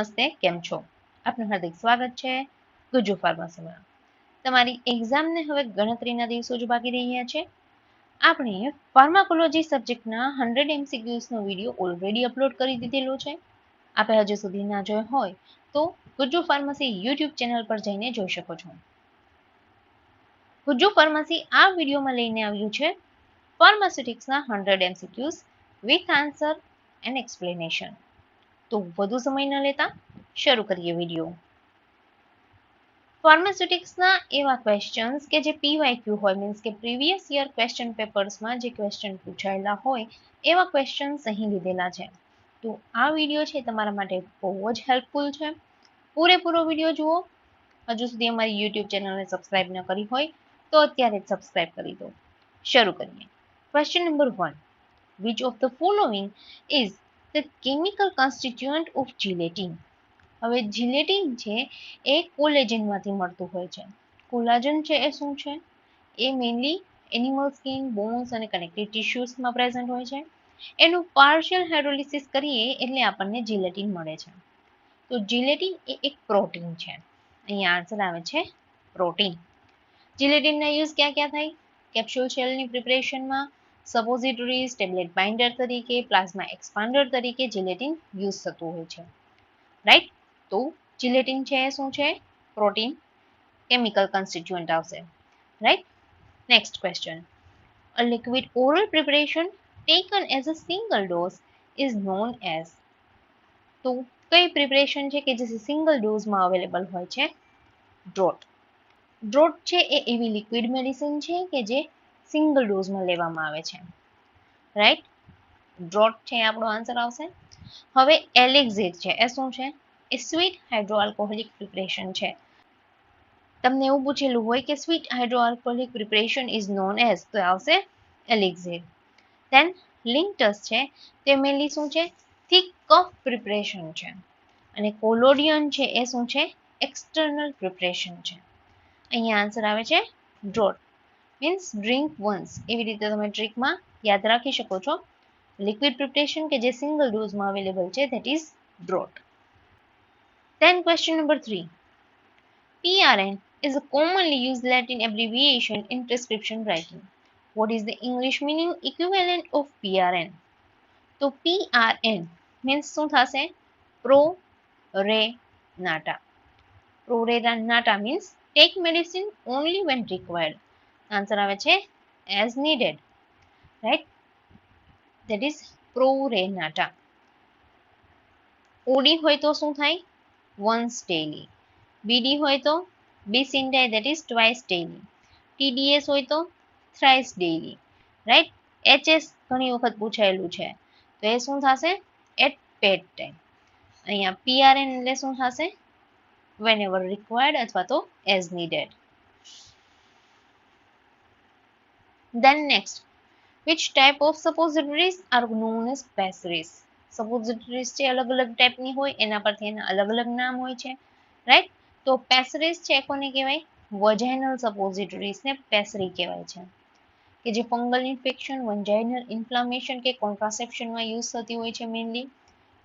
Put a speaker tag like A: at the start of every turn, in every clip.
A: નમસ્તે, કેમ છો? આપનું હાર્દિક સ્વાગત છે ગુજ્જુ ફાર્મસીમાં. તમારી એક્ઝામને હવે ગણતરીના દિવસો જ બાકી રહ્યા છે. આપણે ફાર્માકોલોજી સબ્જેક્ટના 100 MCQs નો વિડીયો ઓલરેડી અપલોડ કરી દીધેલો છે. આપે હજુ સુધી ના જોયો હોય તો ગુજ્જુ ફાર્મસી યુટ્યુબ ચેનલ પર જઈને જોઈ શકો છો. ગુજ્જુ ફાર્મસી આ વિડીયોમાં લઈને આવ્યું છે ફાર્માસ્યુટિક્સના 100 MCQs with answer and explanation. તો વધુ સમય ન લેતા શરૂ કરીએ વિડીયો. ફાર્માસ્યુટિક્સના એવા ક્વેશ્ચન્સ કે જે પીવાયક્યુ હોય, મીન્સ કે પ્રીવિયસ યર ક્વેશ્ચન પેપર્સમાં જે ક્વેશ્ચન પૂછાયેલા હોય એવા ક્વેશ્ચન્સ અહીં લીધેલા છે. તો આ વિડીયો છે તમારા માટે બહુ જ હેલ્પફુલ છે. પૂરેપૂરો વિડીયો જુઓ. હજુ સુધી અમારી યુટ્યુબ ચેનલને સબસ્ક્રાઇબ ન કરી હોય તો અત્યારે જ સબસ્ક્રાઇબ કરી દો. શરૂ કરીએ. Question number 1. Which of the following is the chemical constituent of gelatin? હવે જિલેટીન છે એ કોલેજનમાંથી મળતું હોય છે. કોલાજન છે એ શું છે? એ મેઇનલી એનિમલ સ્કિન, બોન્સ અને કનેક્ટિવ ટિશ્યુઝમાં પ્રેઝન્ટ હોય છે. એનું પાર્શિયલ હાઇડ્રોલિસિસ કરીએ એટલે આપણને જિલેટીન મળે છે. તો જિલેટીન એ એક પ્રોટીન છે. અહીંયા આન્સર આવે છે પ્રોટીન. જિલેટીનના યુઝ ક્યાં ક્યાં થાય? કેપ્સ્યુલ શેલની પ્રિપરેશનમાં, સપોઝિટરીઝ, ટેબ્લેટ બાઇન્ડર તરીકે, પ્લાઝ્મા એક્સપાન્ડર તરીકે જિલેટીન યુઝ થતું હોય છે. રાઈટ? તો જિલેટીન છે શું છે? પ્રોટીન કેમિકલ કોન્સ્ટિટ્યુઅન્ટ આવશે. Right? Next question. A liquid oral preparation taken as a single dose is known as? તો કઈ પ્રિપરેશન છે કે જે સિંગલ ડોઝમાં અવેલેબલ હોય છે? ડ્રોટ. ડ્રોટ છે એ એવી લિક્વિડ મેડિસિન છે કે જે સિંગલ ડોઝમાં લેવામાં આવે છે. રાઈટ? ડ્રોટ છે આપણો આન્સર આવશે. હવે એલેક્ઝિર છે એ શું છે? એ સ્વીટ હાઇડ્રોઆલ્કોહોલિક પ્રિપરેશન છે. તમને એવું પૂછેલું હોય કે sweet hydroalcoholic preparation is known as, તો આવશે એલેક્ઝિર. ધેન લિન્ટસ છે તે મેનલી શું છે? થિક કફ પ્રિપરેશન છે. અને કોલોડિયન છે એ શું છે? એક્સટર્નલ પ્રિપરેશન છે. અહીંયા આન્સર આવે છે ડ્રોટ. મીન્સ ડ્રિંક વન્સ, એવી રીતે તમે ટ્રીકમાં યાદ રાખી શકો છો. લિક્વિડ પ્રિપરેશન કે જે સિંગલ ડોઝમાં અવેલેબલ છે that is drought. Then question number 3. PRN is a commonly used Latin abbreviation in prescription writing. What is the English meaning equivalent of PRN? તો PRN means શું થશે? Pro-Re-Nata. Pro-Re-Nata means take medicine only when required. Answer આવે છે as needed. Right? That is Pro-Re-Nata. OD હોય તો શું થાય? Once daily. BD હોય તો Bisindai, that is twice daily. TDS હોય તો thrice daily. Right? HS ઘણી વખત પૂછાયેલું છે તો એ શું થશે? At pet time. અહીંયા PRN એટલે શું થશે? Whenever required અથવા તો as needed. Then next, which type of suppositories are known as pessaries? Suppositories છે અલગ અલગ ટાઈપની હોય, એના પરથી એના અલગ અલગ નામ હોય છે. રાઈટ? તો પેસરીઝ છે કોને કહેવાય? વજાઇનલ સપોઝિટરીઝને પેસરી કહેવાય છે, કે જે ફંગલ ઇન્ફેક્શન, વજાઇનલ ઇન્ફ્લામેશન કે કોન્ટ્રાસેપ્શનમાં યુઝ થતી હોય છે મેઇનલી.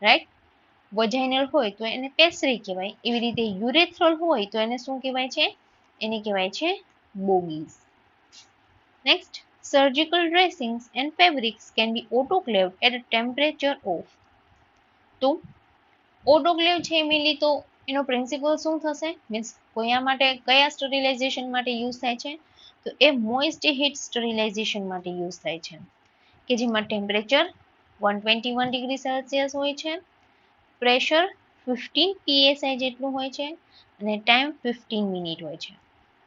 A: રાઈટ? વજાઇનલ હોય તો એને પેસરી કહેવાય. એવી રીતે યુરેથ્રલ હોય તો એને શું કહેવાય છે? એને કહેવાય છે બોગીઝ. Next, surgical dressings and fabrics can be autoclaved at a temperature of? તો autoclave છે મેઇનલી તો એનો પ્રિન્સિપલ શું થશે? મીન્સ કયા માટે, કયા સ્ટરીલાઇઝેશન માટે યુઝ થાય છે? તો એ મોઇસ્ટ હીટ સ્ટરીલાઇઝેશન માટે યુઝ થાય છે, કે જેમાં ટેમ્પરેચર 121 ડિગ્રી સેલ્સિયસ હોય છે, પ્રેશર 15 PSI જેટલું હોય છે અને ટાઈમ 15 મિનિટ હોય છે.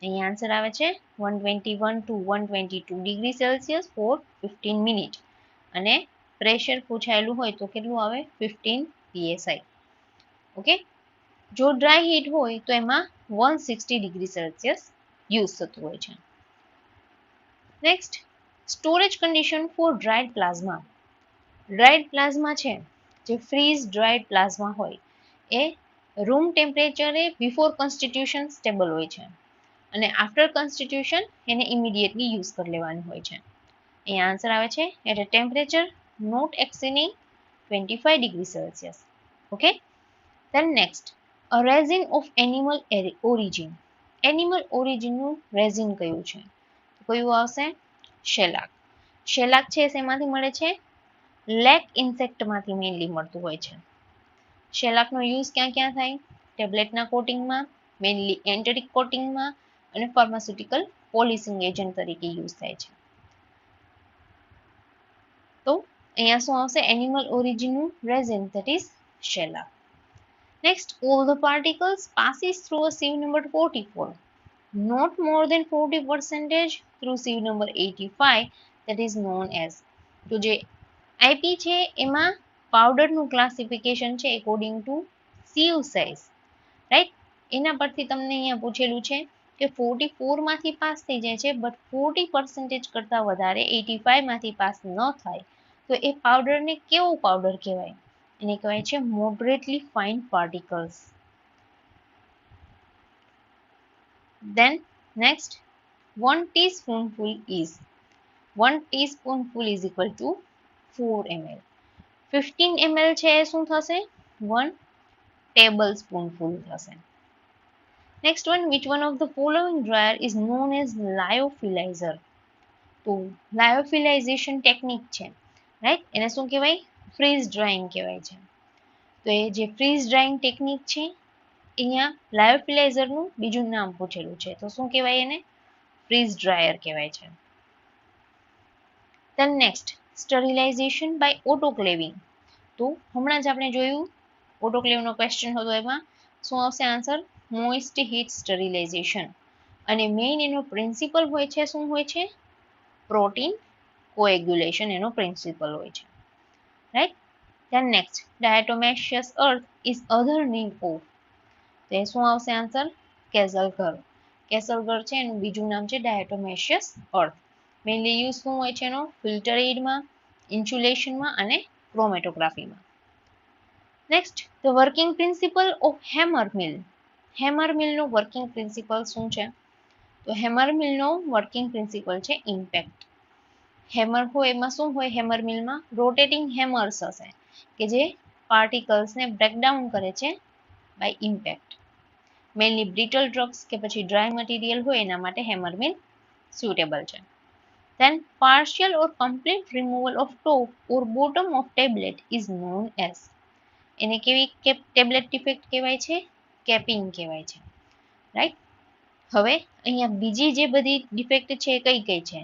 A: અહીં આન્સર આવે છે 121 to 122 degree celsius for 15 minute અને પ્રેશર પૂછાયેલું હોય તો કેટલું આવે? 15 PSI. ઓકે. જો ડ્રાય હીટ હોય તો એમાં 160 ડિગ્રી સેલ્સિયસ યુઝ થતું હોય છે. Next, storage condition for dried plasma. Dried plasma છે જે ફ્રીઝ ડ્રાઈડ પ્લાઝમા હોય એ રૂમ ટેમ્પરેચરે બિફોર કોન્સ્ટિટ્યુશન સ્ટેબલ હોય છે અને આફ્ટર કોન્સ્ટિટ્યુશન એને ઇમિડિયેટલી યુઝ કરી લેવાનું હોય છે. અહીંયા આન્સર આવે છે at a temperature not exceeding 25 degree Celsius. Okay. Then next, a resin of animal origin. Animal ઓરિજિનનું રેઝિન કયું છે? કયું આવશે? શેલાક. શેલાક છે શેમાંથી મળે છે? લેક ઇન્સેક્ટમાંથી મેઇનલી મળતું હોય છે. શેલાકનો યુઝ ક્યાં ક્યાં થાય? ટેબ્લેટના કોટિંગમાં, મેઇનલી એન્ટેરિક કોટિંગમાં અને ફાર્માસ્યુટિકલ પોલિશિંગ એજન્ટ તરીકે યુઝ થાય છે. તો અહીંયા શું આવશે? એનિમલ ઓરિજિનનું resin, that is shellac. Next, all the particles passes through a sieve number 44, not more than 40% through sieve number 85, that is known as. તો જે આઈપી છે એમાં પાવડરનું ક્લાસિફિકેશન છે એકોર્ડિંગ ટુ સીવ સાઇઝ, રાઈટ? એના પરથી તમને અહીંયા પૂછેલું છે કે 44 માંથી પાસ થઈ જાય છે, બટ 40% કરતાં વધારે 85 માંથી પાસ ન થાય તો એ પાવડરને કેવો પાવડર કહેવાય? એને કહેવાય છે moderately fine particles. Then next, 1 teaspoonful is 1 teaspoonful is equal to 4 ml. 15 ml છે એ શું થશે? 1 tablespoonful થશે. Next one, which one of the following dryer is known as lyophilizer? તો lyophilization technique છે, રાઈટ? એને શું કહેવાય? ફ્રીઝ ડ્રાઇંગ કહેવાય છે. તો એ જે ફ્રીઝ ડ્રાઇંગ ટેકનિક છે અહીંયા લાયોફિલાઇઝરનું બીજું નામ પૂછેલું છે, તો શું કહેવાય એને? ફ્રીઝ ડ્રાયર કહેવાય છે. Then next, sterilization by autoclaving. તો હમણાં જ આપણે જોયું ઓટોક્લેવનો ક્વેશ્ચન હતો, એમાં શું આવશે આન્સર? Moist heat સ્ટરીલાઇઝેશન. અને મેઇન એનો પ્રિન્સિપલ હોય છે, શું હોય છે? પ્રોટીન કોએગ્યુલેશન એનો પ્રિન્સિપલ હોય છે, right? Then next, diatomaceous earth is other name of. તો એ શું આવશે આન્સર? કેસલઘર. કેસલઘર છે એનું બીજું નામ છે diatomaceous earth. મેઇનલી યુઝ શું હોય છે એનો? ફિલ્ટર એડમાં, ઇન્સ્યુલેશનમાં અને ક્રોમેટોગ્રાફીમાં. Next, the working principle of hammer mill. Hammer મિલનો વર્કિંગ પ્રિન્સિપલ શું છે? તો હેમર મિલનો વર્કિંગ પ્રિન્સિપલ છે ઇમ્પેક્ટ. હેમર હોય એમાં શું હોય? હેમર મિલમાં રોટેટિંગ હેમર્સ હશે કે જે પાર્ટિકલ્સને બ્રેકડાઉન કરે છે by impact. Mainly brittle drugs કે પછી ડ્રાય મટીરિયલ હોય એના માટે હેમર મિલ suitable છે. Then partial or complete removal of top or bottom of tablet is known as. એને કેવી ટેબ્લેટ ડિફેક્ટ કહેવાય છે? કેપિંગ કહેવાય છે, રાઈટ? હવે અહીંયા બીજી જે બધી ડિફેક્ટ છે કઈ કઈ છે?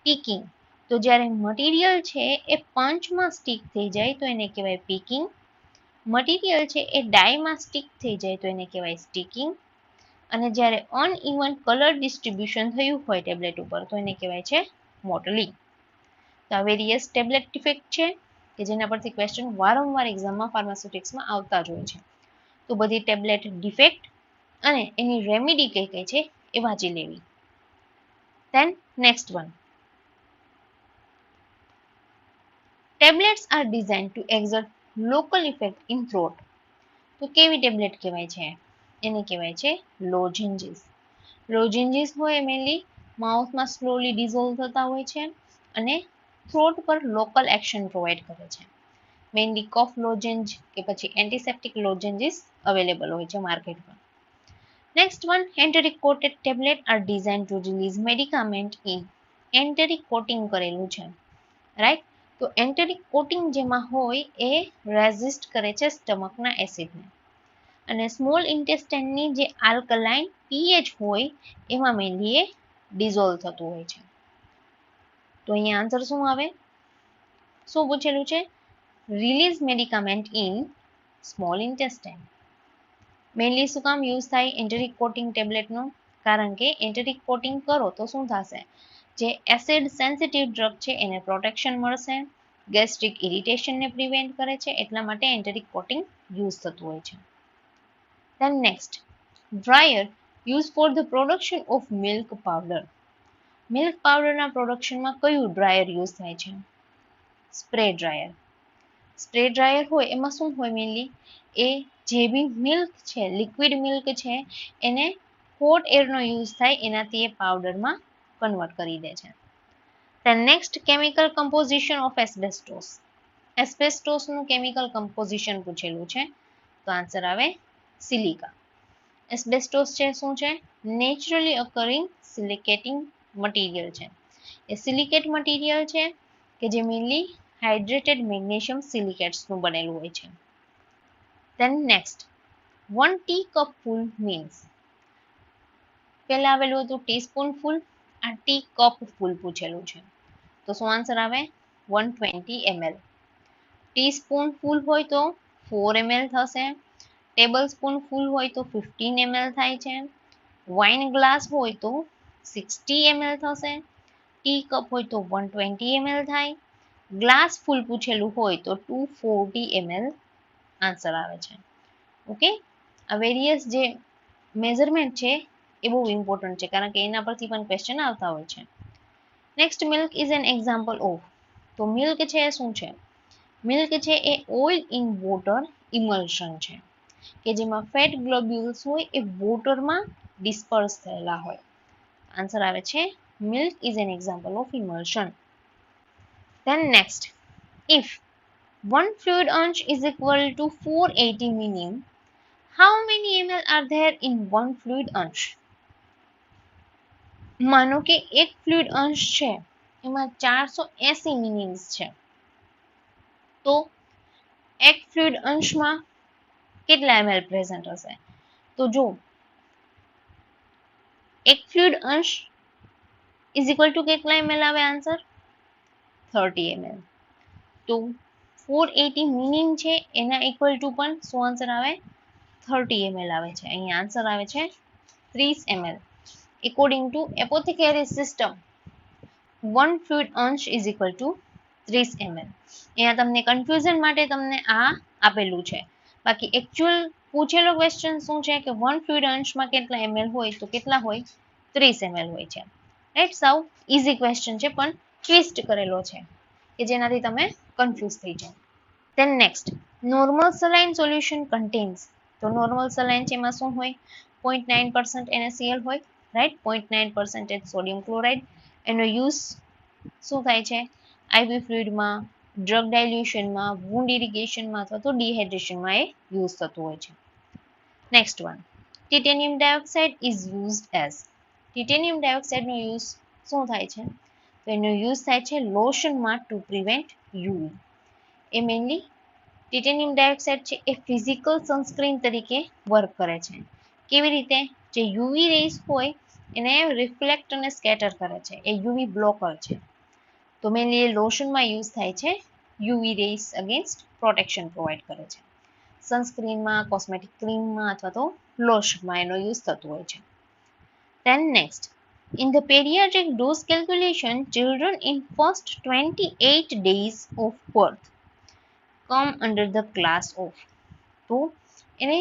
A: પીકિંગ. તો જ્યારે મટીરિયલ છે એ પંચમાં સ્ટીક થઈ જાય તો એને કહેવાય પીકિંગ. મટીરિયલ છે એ ડાયમાં સ્ટીક થઈ જાય તો એને કહેવાય સ્ટીકિંગ. અને જ્યારે અનઇવન કલર ડિસ્ટ્રીબ્યુશન થયું હોય ટેબ્લેટ ઉપર તો એને કહેવાય છે મોટલિંગ. તો આ વેરિયસ ટેબ્લેટ ડિફેક્ટ છે કે જેના પરથી ક્વેશ્ચન વારંવાર એક્ઝામમાં ફાર્માસ્યુટિક્સમાં આવતા જ હોય છે. તો બધી ટેબ્લેટ ડિફેક્ટ અને એની રેમેડી કઈ કઈ છે એ વાંચી લેવી. Then next one, tablets are designed to exert local effect in throat. તો કેવી ટેબ્લેટ કહેવાય છે? એને કહેવાય છે લોજેન્જીસ. લોજેન્જીસ હોય મેનલી માઉથમાં સ્લોલી ડિઝોલ્વ થતા હોય છે અને થ્રોટ પર લોકલ એક્શન પ્રોવાઈડ કરે છે. મેઇનલી કફ લોજેન્જ કે પછી એન્ટીસેપ્ટિક લોજેન્જીસ અવેલેબલ હોય છે માર્કેટમાં. Next one, enteric coated tablet are designed to release medicament in. Enteric coating કરેલું છે, રાઈટ? તો એન્ટેરિક કોટિંગ જેમાં હોય એ રેઝિસ્ટ કરે છે સ્ટમકના એસિડને. અને સ્મોલ ઇન્ટેસ્ટાઇનની જે આલ્કલાઇન પીએચ હોય એમાં મેનલી એ ડિઝોલ્વ થતું હોય છે. તો અહીંયા આન્સર શું આવે? શું પૂછેલું છે? Release medicament in small intestine. Mainly શું કામ યુઝ થાય એન્ટેરિક કોટિંગ ટેબ્લેટનો? કારણ કે એન્ટેરિક કોટિંગ કરો તો શું થશે? જે એસિડ સેન્સિટિવ ડ્રગ છે એને પ્રોટેક્શન મળશે, ગેસ્ટ્રિક ઇરિટેશનને પ્રિવેન્ટ કરે છે, એટલા માટે એન્ટેરિક કોટિંગ યુઝ થતું હોય છે. Then next, dryer used for the production of milk powder. Milk પાવડરના પ્રોડક્શનમાં કયું ડ્રાયર યુઝ થાય છે? Spray dryer. સ્પ્રે ડ્રાયર હોય એમાં શું હોય મેનલી? એ જે બી મિલ્ક છે, લિક્વિડ મિલ્ક છે, એને હોટ એરનો યુઝ થાય એનાથી એ પાવડરમાં કન્વર્ટ કરી દે છે. Then next, chemical composition of asbestos. એસ્બેસ્ટોસનું કેમિકલ કમ્પોઝિશન પૂછેલું છે. તો આન્સર આવે સિલિકા. એસ્બેસ્ટોસ છે શું છે? નેચરલી અકરિંગ સિલિકેટિંગ મટીરિયલ છે. એ સિલિકેટ મટીરિયલ છે કે જે મેનલી હાઇડ્રેટેડ મેગ્નેશિયમ સિલિકેટ્સનું બનેલું હોય છે. ધેન નેક્સ્ટ, 1 ટી કપ ફૂલ મીન્સ. પહેલા આવેલું હતું ટીસ્પૂન ફૂલ, આ ટી કપ ફૂલ પૂછેલું છે. તો શું આન્સર આવે? 120 ml. ટીસ્પૂન ફૂલ હોય તો 4 ml થશે. ટેબલ સ્પૂન ફૂલ હોય તો 15 ml થાય છે. વાઇન ગ્લાસ હોય તો 60 ml થશે. ટી કપ હોય તો 120 ml થાય. ગ્લાસ ફૂલ પૂછેલું હોય તો 240 ml આન્સર આવે છે. ઓકે, આ વેરિયસ જે મેઝરમેન્ટ છે એ બહુ ઇમ્પોર્ટન્ટ છે, કારણ કે એના પરથી પણ ક્વેશ્ચન આવતા હોય છે. Next, milk is an example of. તો મિલ્ક છે એ શું છે? મિલ્ક છે એ ઓઇલ ઇન વોટર ઇમલ્શન છે, કે જેમાં ફેટ ગ્લોબ્યુલ્સ હોય એ વોટરમાં ડિસ્પર્સ થયેલા હોય. આન્સર આવે છે milk is an example of emulsion. Then next, if 1 fluid ounce is equal to 480 minim, how many ml are there in 1 fluid ounce? માનો કે એક ફ્લુઇડ અંશ છે એમાં 480 મિનિમ્સ છે, તો એક ફ્લુઇડ અંશમાં કેટલા ml પ્રેઝન્ટ હશે? તો જો એક ફ્લુઇડ અંશ ઇઝ ઇક્વલ ટુ કેટલા ml આવે આન્સર? 30 ml. તો 480 મિનિમ છે એના ઇક્વલ ટુ પણ શું આન્સર આવે? 30 ml આવે છે. અહીંયા આન્સર આવે છે 30 ml. According to apothecary system, 1 fluid ounce is equal to 30 ml. અહીંયા તમને કન્ફ્યુઝન માટે તમને આ આપેલું છે, બાકી એકચ્યુઅલ પૂછેલો ક્વેશ્ચન શું છે કે 1 ફ્લુઇડ અંશમાં કેટલા ml હોય? તો કેટલા હોય? 30 ml હોય છે. રાઈટ, સાવ ઇઝી ક્વેશ્ચન છે પણ ટ્વિસ્ટ કરેલો છે કે જેનાથી તમે કન્ફ્યુઝ થઈ જાઓ. Then next, normal saline solution contains. તો નોર્મલ સલાઇન છે એમાં શું હોય? 0.9% NaCl હોય. Right, 0.9% sodium chloride. એનો યુઝ શું થાય છે? આઈવી ફ્લુઇડમાં, ડ્રગ ડાયલ્યુશનમાં, વુન્ડ ઇરિગેશનમાં અથવા તો ડિહાઇડ્રેશનમાં એ યુઝ થતું હોય છે. Next one, titanium dioxide is used as. Titanium ડાયોક્સાઇડનો યુઝ શું થાય છે? તો એનો યુઝ થાય છે લોશનમાં ટુ પ્રિવેન્ટ યુવી. એ મેઇનલી ટિટેનિયમ ડાયોક્સાઇડ છે એ ફિઝિકલ સનસ્ક્રીન તરીકે વર્ક કરે છે. કેવી રીતે? જે યુવી રેઝ હોય એને રિફ્લેક્ટ અને સ્કેટર કરે છે, એ યુવી બ્લોકર છે. તો મેઇનલી એ લોશનમાં યુઝ થાય છે, UV rays against protection provide કરે છે. સનસ્ક્રીનમાં, કોસ્મેટિક ક્રીમમાં અથવા તો લોશનમાં એનો યુઝ થતો હોય છે. Then next, in the pediatric dose calculation, children in first 28 days of birth come under the class of. તો એને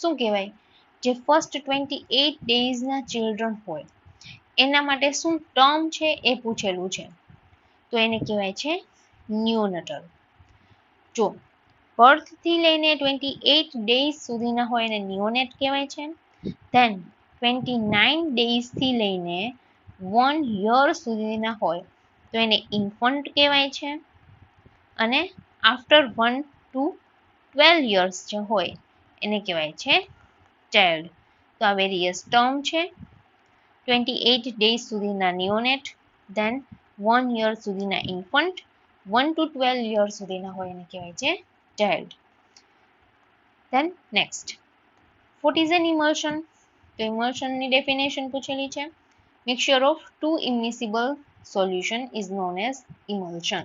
A: શું કહેવાય? જે ફર્સ્ટ 28 ડેઝના ચિલ્ડ્રન હોય એના માટે શું ટર્મ છે એ પૂછેલું છે, તો એને કહેવાય છે નિયોનટલ. જો બર્થથી લઈને 28 ડેઝ સુધીના હોય એને નિયોનેટ કહેવાય છે. ધેન 29 ડેઝથી લઈને 1 યર સુધીના હોય તો એને ઇન્ફન્ટ કહેવાય છે. અને આફ્ટર 1 to 12 યર્સ જે હોય એને કહેવાય છે ચાઇલ્ડ. તો આ વેરિયસ ટર્મ છે. 28 ડેઝ સુધીના નિયોનેટ, ધેન 1 યર સુધીના ઇન્ફન્ટ, 1 to 12 યર સુધીના હોય એને કહેવાય છે child. Then next, what is an emulsion? તો ઇમલ્શનની ડેફિનેશન પૂછેલી છે. Mixture of two immiscible solution is known as emulsion,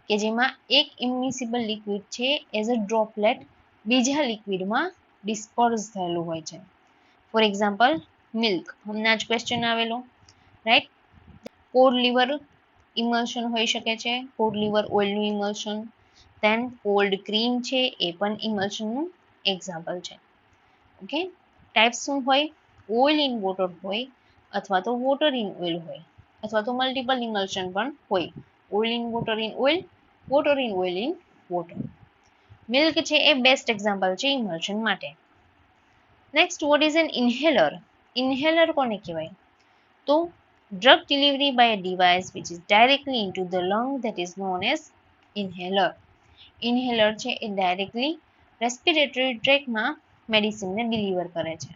A: કે જેમાં એક ઇમિસિબલ લિક્વિડ છે એઝ અ ડ્રોપલેટ બીજા લિક્વિડમાં ડિસ્પર્સ થયેલું હોય છે. ફોર એક્ઝામ્પલ મિલ્ક, હમણાં જ ક્વેશ્ચન આવેલો, રાઈટ. કોડ લીવર ઇમલ્શન હોઈ શકે છે, કોડ લીવર ઓઇલનું ઇમલ્શન. ધેન કોલ્ડ ક્રીમ છે એ પણ ઇમલ્શનનું એક્ઝામ્પલ છે. ઓકે, ટાઈપ્સ શું હોય? ઓઇલ ઇન વોટર હોય, અથવા તો વોટર ઇન ઓઇલ હોય, અથવા તો મલ્ટિપલ ઇમલ્શન પણ હોય. Oil in water in oil, water in oil in water. Milk છે એ બેસ્ટ એક્ઝામ્પલ છે ઇમલ્શન માટે. Next, what is N inhaler? Inhaler કોને કહેવાય? તો drug delivery by a device which is directly into the lung, that is known as inhaler. Inhaler છે એ directly respiratory ટ્રેકમાં મેડિસિનને deliver કરે છે,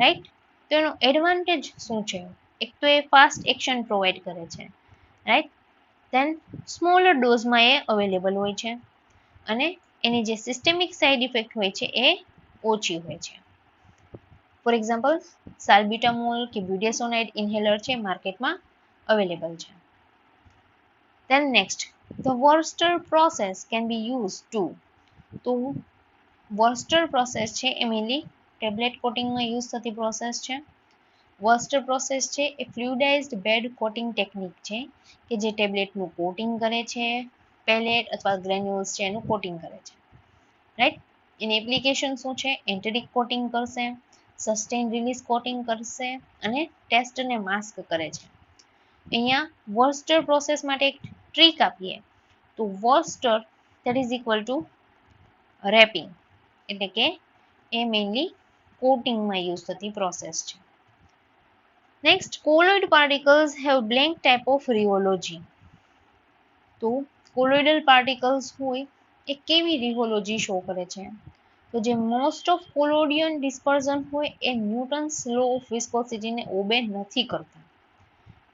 A: right. તો એનો એડવાન્ટેજ શું છે? એક તો એ ફાસ્ટ એક્શન પ્રોવાઈડ કરે છે, રાઈટ. દેન સ્મોલર ડોઝમાં એ અવેલેબલ હોય છે અને એની જે સિસ્ટેમિક સાઇડ ઇફેક્ટ હોય છે એ ઓછી હોય છે. ફોર એક્ઝામ્પલ સાલ્બિટામોલ કે બ્યુડેસોનાઇડ ઇન્હેલર છે માર્કેટમાં અવેલેબલ છે. Then next, the Worcester process can be used to. તો Worcester process છે એ મેનલી ટેબ્લેટ કોટિંગમાં યુઝ થતી પ્રોસેસ છે. Worcester process છે એ ફ્લુઇડાઇઝ્ડ બેડ કોટિંગ ટેકનિક છે કે જે ટેબ્લેટનું કોટિંગ કરે છે, પેલેટ અથવા ગ્રેન્યુલ્સ છે એનું કોટિંગ કરે છે, રાઈટ. એની એપ્લિકેશન શું છે? એન્ટેરિક કોટિંગ કરશે, સસ્ટેન રિલીઝ કોટિંગ કરશે અને ટેસ્ટ અને માસ્ક કરે છે. અહીંયા વર્સ્ટર પ્રોસેસ માટે એક ટ્રીક આપીએ તો Wurster that is equal to wrapping, એટલે કે એ મેઇનલી કોટિંગમાં યુઝ થતી પ્રોસેસ છે. Next, colloid particles have blank type of rheology. તો કોલોઇડલ પાર્ટિકલ્સ હોય એ કેવી રિયોલોજી શો કરે છે? તો જે મોસ્ટ ઓફ કોલોડિયન ડિસ્પર્ઝન હોય એ ન્યૂટન્સ લો ઓફ વિસ્કોસિટીને ઓબે નથી કરતા.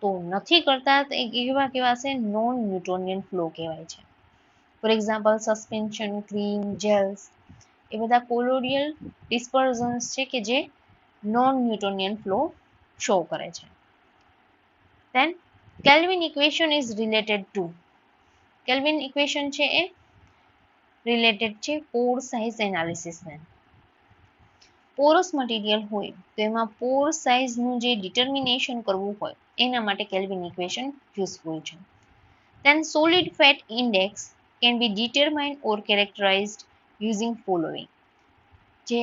A: તો નથી કરતા તો એ કેવા છે? નોન ન્યૂટોનિયન ફ્લો કહેવાય છે. For example suspension, cream, gels એ બધા કોલોડિયલ ડિસ્પર્ઝન્સ છે કે જે નોન ન્યૂટોનિયન ફ્લો શો કરે છે. Then Kelvin equation is related to. Kelvin equation છે એ રિલેટેડ છે પોર સાઇઝ એનાલિસિસને. પોરસ મટીરિયલ હોય તો એમાં પોર સાઇઝનું જે ડિટર્મિનેશન કરવું હોય એના માટે કેલ્વિન ઇક્વેશન યુઝફુલ છે. Then solid fat index can be determined or characterized using following. જે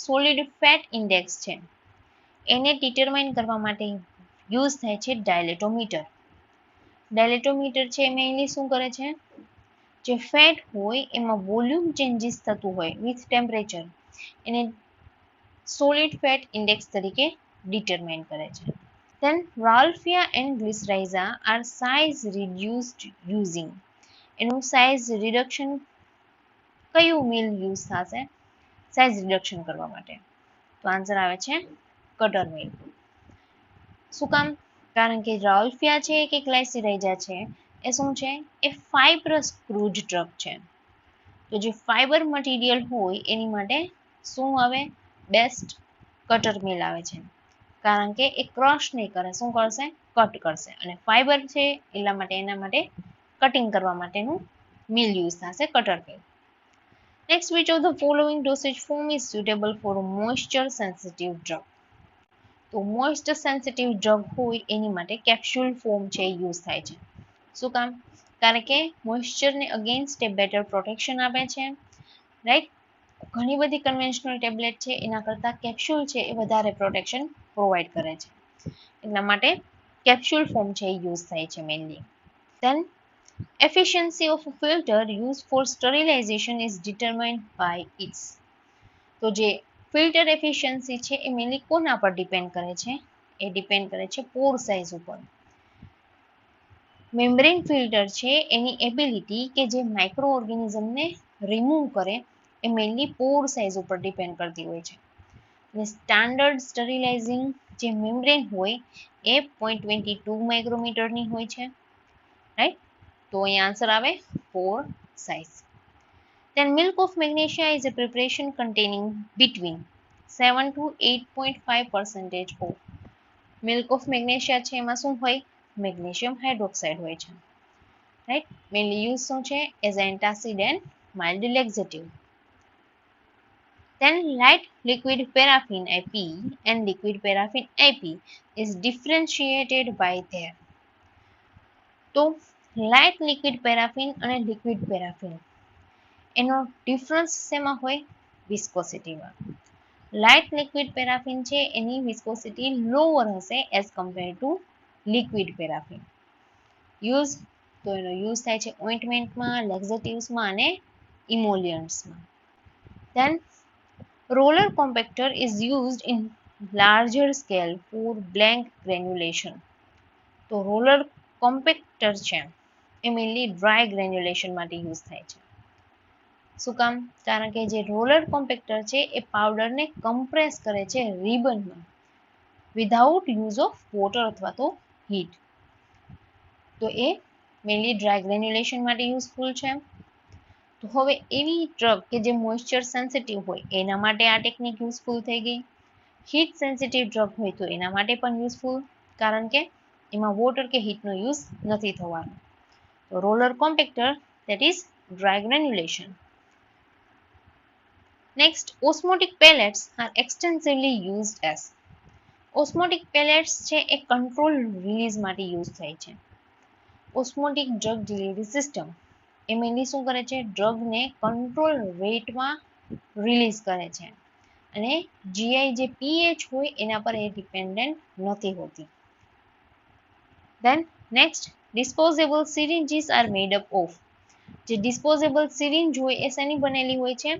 A: સોલિડ ફેટ ઇન્ડેક્સ છે એને ડિટરમાઇન કરવા માટે યુઝ થાય છે ડાયલેટોમીટર. ડાયલેટોમીટર છે એ મેઇનલી શું કરે છે? જે ફેટ હોય એમાં વોલ્યુમ ચેન્જીસ થતું હોય વિથ ટેમ્પરેચર એને સોલિડ ફેટ ઇન્ડેક્સ તરીકે ડિટરમાઇન કરે છે. Then Ralphia and Glycyrrhiza are size reduced using. એનું સાઇઝ રિડક્શન કયું મિલ યુઝ થશે સાઇઝ રિડક્શન કરવા માટે? તો આન્સર આવે છે કટર મિલ. શું કામ? કારણ કે રાલ્ફિયા છે કે ગ્લાયસિરાઇઝા છે એ શું છે? એ ફાઇબ્રસ ક્રૂડ ટ્રક છે. તો જે ફાઇબર મટીરિયલ હોય એની માટે શું આવે? બેસ્ટ કટર મિલ આવે છે. કારણ કે એ ક્રશ નહીં કરે, શું કરશે? કટ કરશે. અને ફાઇબર છે એટલા માટે એના માટે કટિંગ કરવા માટેનું મિલ યુઝ થશે cutter mill. Next, which of the following dosage form is suitable for a moisture sensitive drug? તો મોઇસ્ચર સેન્સિટિવ ડ્રગ હોય એની માટે કેપ્સ્યુલ ફોર્મ છે એ યુઝ થાય છે. શું કામ? કારણ કે મોઇસ્ચરને અગેન્સ્ટ એ બેટર પ્રોટેક્શન આપે છે, રાઈટ. ઘણી બધી કન્વેન્શનલ ટેબ્લેટ છે એના કરતાં કેપ્સ્યુલ છે એ વધારે પ્રોટેક્શન પ્રોવાઈડ કરે છે, એટલા માટે કેપ્સ્યુલ ફોર્મ છે એ યુઝ થાય છે mainly. Then efficiency of a filter used for sterilization is determined by its. તો જે ફિલ્ટર એફિશિયન્સી છે એ મેઇનલી કોના પર ડિપેન્ડ કરે છે? એ ડિપેન્ડ કરે છે પોર સાઇઝ ઉપર. મેમ્બ્રેન ફિલ્ટર છે એની એબિલિટી કે જે માઇક્રો ઓર્ગેનિઝમને રિમૂવ કરે એ મેઇનલી પોર સાઇઝ ઉપર ડિપેન્ડ કરતી હોય છે. અને સ્ટાન્ડર્ડ સ્ટરીલાઇઝિંગ જે મેમ્બ્રેન હોય એ 0.22 માઇક્રોમીટરની હોય છે, રાઈટ. તો અહીં આન્સર આવે પોર size. Then milk of magnesia is a preparation containing between 7 to 8.5% of. Milk of magnesia છે એમાં શું હોય? મેગ્નેશિયમ હાઇડ્રોક્સાઇડ હોય છે, રાઈટ. મેઇનલી યુઝ શું છે? As antacid and mild laxative. Then light liquid paraffin IP and liquid paraffin IP is differentiated by their. તો light liquid paraffin અને લિક્વિડ પેરાફિન એનો ડિફરન્સ શેમાં હોય? વિસ્કોસિટીમાં. લાઇટ લિક્વિડ પેરાફિન છે એની વિસ્કોસિટી લોઅર હશે as compare to liquid paraffin. Use તો એનો use થાય છે ઓઇન્ટમેન્ટમાં, લેક્ઝેટિવ્સમાં અને ઇમોલિયન્ટ્સમાં. Then roller compactor is used in larger scale for blank granulation. તો રોલર કોમ્પેક્ટર છે એ મેઇનલી ડ્રાય ગ્રેન્યુલેશન માટે યુઝ થાય છે. શું કામ? કારણ કે જે રોલર કોમ્પેક્ટર છે એ પાવડરને કમ્પ્રેસ કરે છે રિબનમાં વિધાઉટ યુઝ ઓફ વોટર અથવા તો હીટ. તો એ મેનલી ડ્રાય ગ્રેન્યુલેશન માટે યુઝફુલ છે. તો હવે એવી ડ્રગ કે જે મોઇસ્ચર સેન્સિટિવ હોય એના માટે આ ટેકનિક યુઝફુલ થઈ ગઈ. હીટ સેન્સિટિવ ડ્રગ હોય તો એના માટે પણ યુઝફુલ, કારણ કે એમાં વોટર કે હીટનો યુઝ નથી થવાનો. તો roller compactor, that is dry granulation. Next, osmotic pellets are extensively used as. Osmotic pellets છે એ કંટ્રોલ રિલીઝ માટે યુઝ થાય છે. ઓસ્મોટિક ડ્રગ ડિલિવરી સિસ્ટમ એ મેનલી શું કરે છે? ડ્રગને કંટ્રોલ રેટમાં રિલીઝ કરે છે અને જીઆઈ જે પીએચ હોય એના પર એ ડિપેન્ડન્ટ નથી હોતી. Then next, disposable syringes are made up of. જે ડિસ્પોઝેબલ સિરિંજ હોય એ શેની બનેલી હોય છે?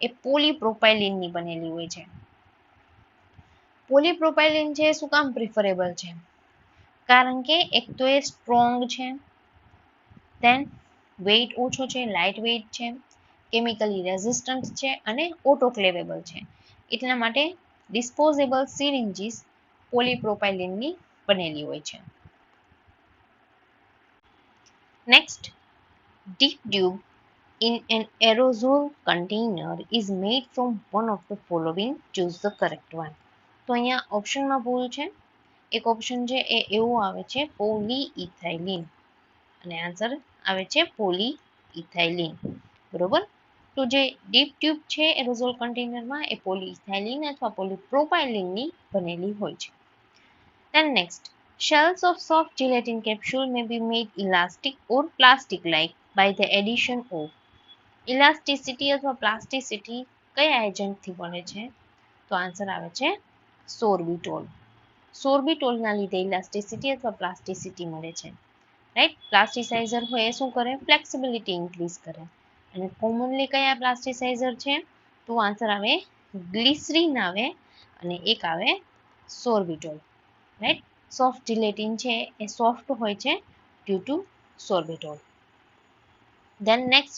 A: એ પોલીપ્રોપાઇલિનની બનેલી હોય છે. પોલીપ્રોપાઇલિન છે શું કામ પ્રિફરેબલ છે? કારણ કે એક તો એ સ્ટ્રોંગ છે, ધેન વેઇટ ઓછો છે, લાઇટ વેઇટ છે, કેમિકલી રેઝિસ્ટન્ટ છે અને ઓટોક્લેવેબલ છે. એટલા માટે ડિસ્પોઝેબલ સિરિંજીસ પોલીપ્રોપાઇલિનની બનેલી હોય છે. Next, deep tube in an aerosol container is made from one of the following. Choose the correct one. તો અહીંયા ઓપ્શનમાં ભૂલ છે. એક ઓપ્શન છે એ એવું આવે છે પોલીઇથાઇલિન અને આન્સર આવે છે પોલીઇથાઇલિન. બરોબર. તો જે ડીપ ટ્યુબ છે એરોઝોલ કન્ટેનરમાં એ પોલીઇથાઇલિન અથવા પોલીપ્રોપાઇલિનની બનેલી હોય છે. Then next, shells of soft gelatin capsule may be made elastic or plastic-like by the addition of. Elasticity અથવા પ્લાસ્ટિસિટી કયા એજન્ટથી બને છે? તો આન્સર આવે છે સોર્બિટોલ. સોર્બિટોલના લીધે ઇલાસ્ટિસિટી અથવા પ્લાસ્ટિસિટી મળે છે. રાઈટ? પ્લાસ્ટિસાઇઝર હોય એ શું કરે? ફ્લેક્સિબિલિટી ઇન્ક્રીઝ કરે. અને કોમનલી કયા પ્લાસ્ટિસાઇઝર છે? તો આન્સર આવે ગ્લિસરીન આવે અને એક આવે સોર્બિટોલ. રાઈટ? સોફ્ટ જિલેટિન છે એ સોફ્ટ હોય છે due to sorbitol. Then next,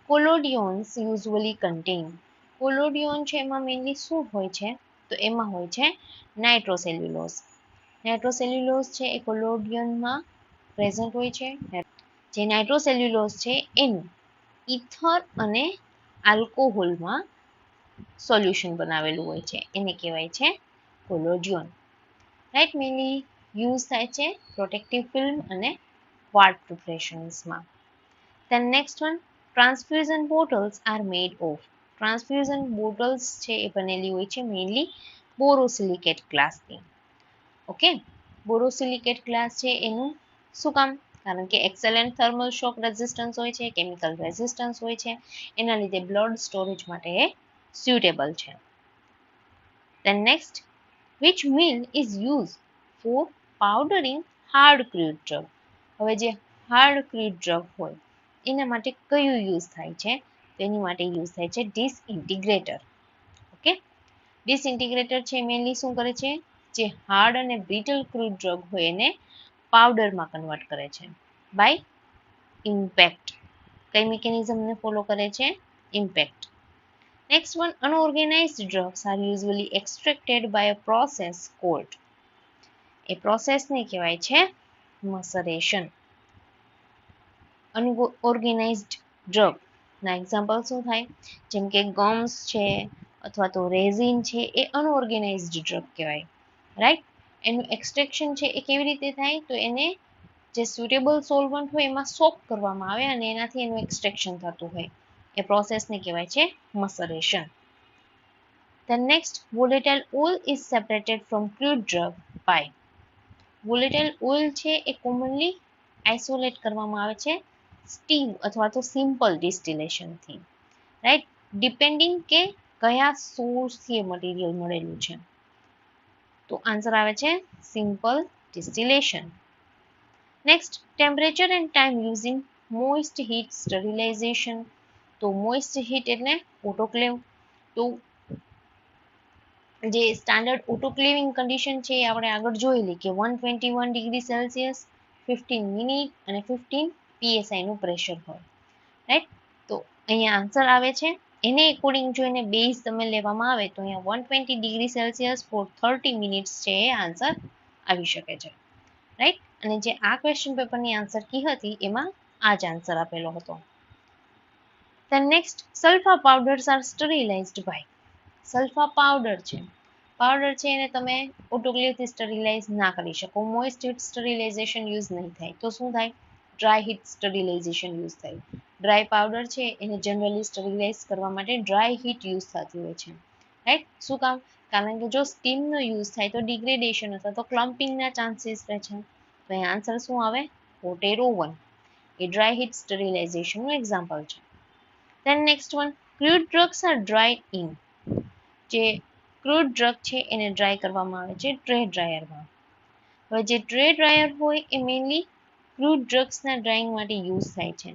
A: collodions usually contain. Collodion છે એમાં મેનલી શું હોય છે? તો એમાં હોય છે નાઇટ્રોસેલ્યુલોઝ. નાઇટ્રોસેલ્યુલોઝ છે એ કોલોડિયનમાં પ્રેઝન્ટ હોય છે. જે નાઇટ્રોસેલ્યુલોઝ છે એનું ઇથર અને આલ્કોહોલમાં સોલ્યુશન બનાવેલું હોય છે, એને કહેવાય છે કોલોડિયોન. રાઈટ? મેનલી યુઝ થાય છે પ્રોટેક્ટિવ ફિલ્મ અને વાટ પ્રિપરેશન્સમાં. Then next one, transfusion bottles are made of. Transfusion bottles છે એ બનેલી હોય છે મેઇનલી બોરોસિલિકેટ ગ્લાસથી. ઓકે, બોરોસિલિકેટ ગ્લાસ છે એનું શું કામ? કારણ કે એક્સેલન્ટ થર્મલ શોક રેઝિસ્ટન્સ હોય છે, કેમિકલ રેઝિસ્ટન્સ હોય છે, એના લીધે બ્લડ સ્ટોરેજ માટે એ સ્યુટેબલ છે. Then next, which meal is used for powdering hard crude drug. હવે જે હાર્ડ ક્રૂડ ડ્રગ હોય એના માટે કયું યુઝ થાય છે? તો એની માટે યુઝ થાય છે ડિસઇન્ટિગ્રેટર. ઓકે, ડિસઇન્ટિગ્રેટર છે મેનલી શું કરે છે? જે હાર્ડ અને બ્રિટલ ક્રૂડ ડ્રગ હોય એને પાવડરમાં કન્વર્ટ કરે છે બાય ઇમ્પેક્ટ. કઈ મિકેનિઝમને ફોલો કરે છે? Impact. Next one, unorganized drugs are usually extracted by a process called. એ પ્રોસેસને કહેવાય છે મસરેશન. અનઓર્ગેનાઇઝ્ડ ડ્રગના એક્ઝામ્પલ શું થાય? જેમ કે ગમ્સ છે અથવા તો રેઝિન છે એ અનઓર્ગેનાઇઝ્ડ ડ્રગ કહેવાય. રાઈટ? એનું એક્સટ્રેક્શન છે એ કેવી રીતે થાય? તો એને જે સુટેબલ સોલ્વન્ટ હોય એમાં સોક કરવામાં આવે અને એનાથી એનું એક્સટ્રેક્શન થતું હોય. એ પ્રોસેસને કહેવાય છે મસરેશન. The next, volatile oil is separated from crude drug by. volatile oil છે એ કોમનલી આઇસોલેટ કરવામાં આવે છે સ્ટીમ અથવા તો સિમ્પલ ડિસ્ટિલેશનથી. રાઈટ? ડિપેન્ડિંગ કે કયા સોર્સથી એ મટીરિયલ મળેલું છે. તો આન્સર આવે છે simple distillation. Next, temperature and time using moist heat sterilization. તો મોઇસ્ટ હીટ એટલે ઓટોક્લેવ. તો જે સ્ટાન્ડર્ડ ઓટોક્લેવિંગ કન્ડિશન છે એ આપણે આગળ જોયેલી કે 121 ડિગ્રી સેલ્સિયસ 15 મિનિટ અને 15 PSI નું પ્રેશર હોય. રાઈટ? તો અહીંયા આન્સર આવે છે એને એકોર્ડિંગ જોઈને બેઝ તમે લેવામાં આવે તો અહીંયા 120 ડિગ્રી સેલ્સિયસ ફોર 30 મિનિટ્સ છે એ આન્સર આવી શકે છે, રાઈટ. અને જે આ ક્વેશ્ચન પેપરની આન્સર કી હતી એમાં આ જ આન્સર આપેલો હતો. Then next, sulfur powders are sterilized by. Sulfa powder છે, પાવડર છે એને તમે ઓટોક્લેવથી સ્ટરીલાઇઝ ના કરી શકો, મોઇસ્ટ હીટ સ્ટરીલાઇઝેશન યુઝ નહીં થાય, તો શું થાય? ડ્રાય હીટ સ્ટરીલાઇઝેશન યુઝ થાય. ડ્રાય પાવડર છે એને જનરલી સ્ટરીલાઇઝ કરવા માટે ડ્રાય હીટ યુઝ થતી હોય છે, રાઈટ. શું કામ? કારણ કે જો સ્ટીમનો યુઝ થાય તો ડિગ્રેડેશન અથવા તો ક્લમ્પિંગના ચાન્સીસ રહે છે. તો અહીં આન્સર શું આવે? હોટ એર ઓવન એ ડ્રાય હીટ સ્ટરીલાઇઝેશનનું એક્ઝામ્પલ છે. Then next one, crude drugs are dried in. જે ક્રૂડ ડ્રગ છે એને ડ્રાય કરવામાં આવે છે ટ્રે ડ્રાયરમાં. હવે જે ટ્રે ડ્રાયર હોય એ મેઇનલી ક્રૂડ ડ્રગ્સના ડ્રાઈંગ માટે યુઝ થાય છે.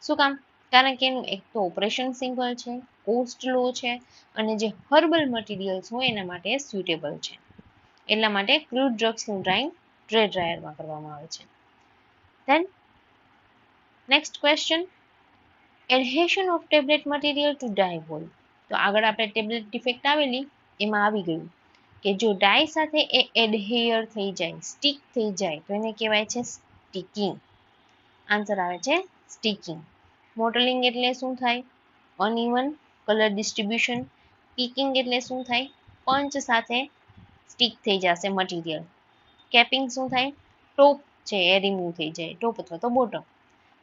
A: શું કામ? કારણ કે એનું એક તો ઓપરેશન સિમ્પલ છે, કોસ્ટ લો છે અને જે હર્બલ મટીરિયલ્સ હોય એના માટે સ્યુટેબલ છે. એટલા માટે ક્રૂડ ડ્રગ્સનું ડ્રાઈંગ ટ્રે ડ્રાયરમાં કરવામાં આવે છે. Then next question, adhesion of tablet material to die wall. તો આગળ આપણે ટેબ્લેટ ડિફેક્ટ આવેલી એમાં આવી ગયું કે જો ડાય સાથે એ એડહેયર થઈ જાય, સ્ટીક થઈ જાય તો એને કહેવાય છે સ્ટીકિંગ. આન્સર આવે છે સ્ટીકિંગ. મોટલિંગ એટલે શું થાય? Uneven colour distribution. પીકિંગ એટલે શું થાય? પંચ સાથે સ્ટીક થઈ જશે મટીરિયલ. કેપિંગ શું થાય? ટોપ છે એ રિમૂવ થઈ જાય, ટોપ અથવા તો બોટમ,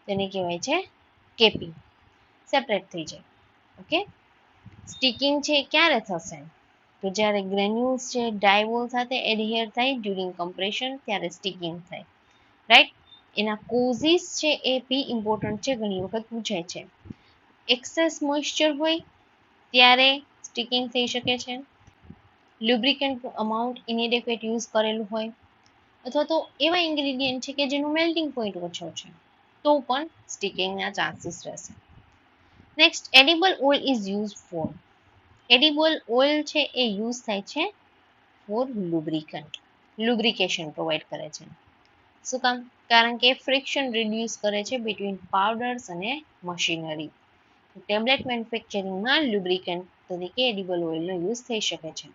A: તેને કહેવાય છે કેપિંગ, સેપરેટ થઈ જાય. ઓકે. સ્ટીકિંગ છે ક્યારે થશે? તો જ્યારે ગ્રેન્યુલ્સ છે ડાયવોલ સાથે એડહેર થાય ડ્યુરિંગ કમ્પ્રેશન ત્યારે સ્ટીકિંગ થાય, રાઈટ. એના કોઝિસ છે એ બી ઇમ્પોર્ટન્ટ છે, ઘણી વખત પૂછાય છે. એક્સેસ મોઇશ્ચર હોય ત્યારે સ્ટીકિંગ થઈ શકે છે, લ્યુબ્રિકન્ટ અમાઉન્ટ ઇનએડેક્વેટ યુઝ કરેલું હોય, અથવા તો એવા ઇન્ગ્રેડિયન્ટ છે કે જેનું મેલ્ટિંગ પોઈન્ટ ઓછો છે તો પણ સ્ટીકિંગના ચાન્સીસ રહેશે. Next, edible oil is use for. Edible oil છે એ યુઝ થાય છે ફોર લુબ્રિકન્ટ, લુબ્રિકેશન પ્રોવાઈડ કરે છે. શું કામ? કારણ કે ફ્રિક્શન રિડ્યુસ કરે છે બિટવીન પાવડર્સ અને મશીનરી. ટેબ્લેટ મેન્યુફેક્ચરિંગમાં લ્યુબ્રિકન્ટ તરીકે એડિબલ ઓઇલનો યુઝ થઈ શકે છે.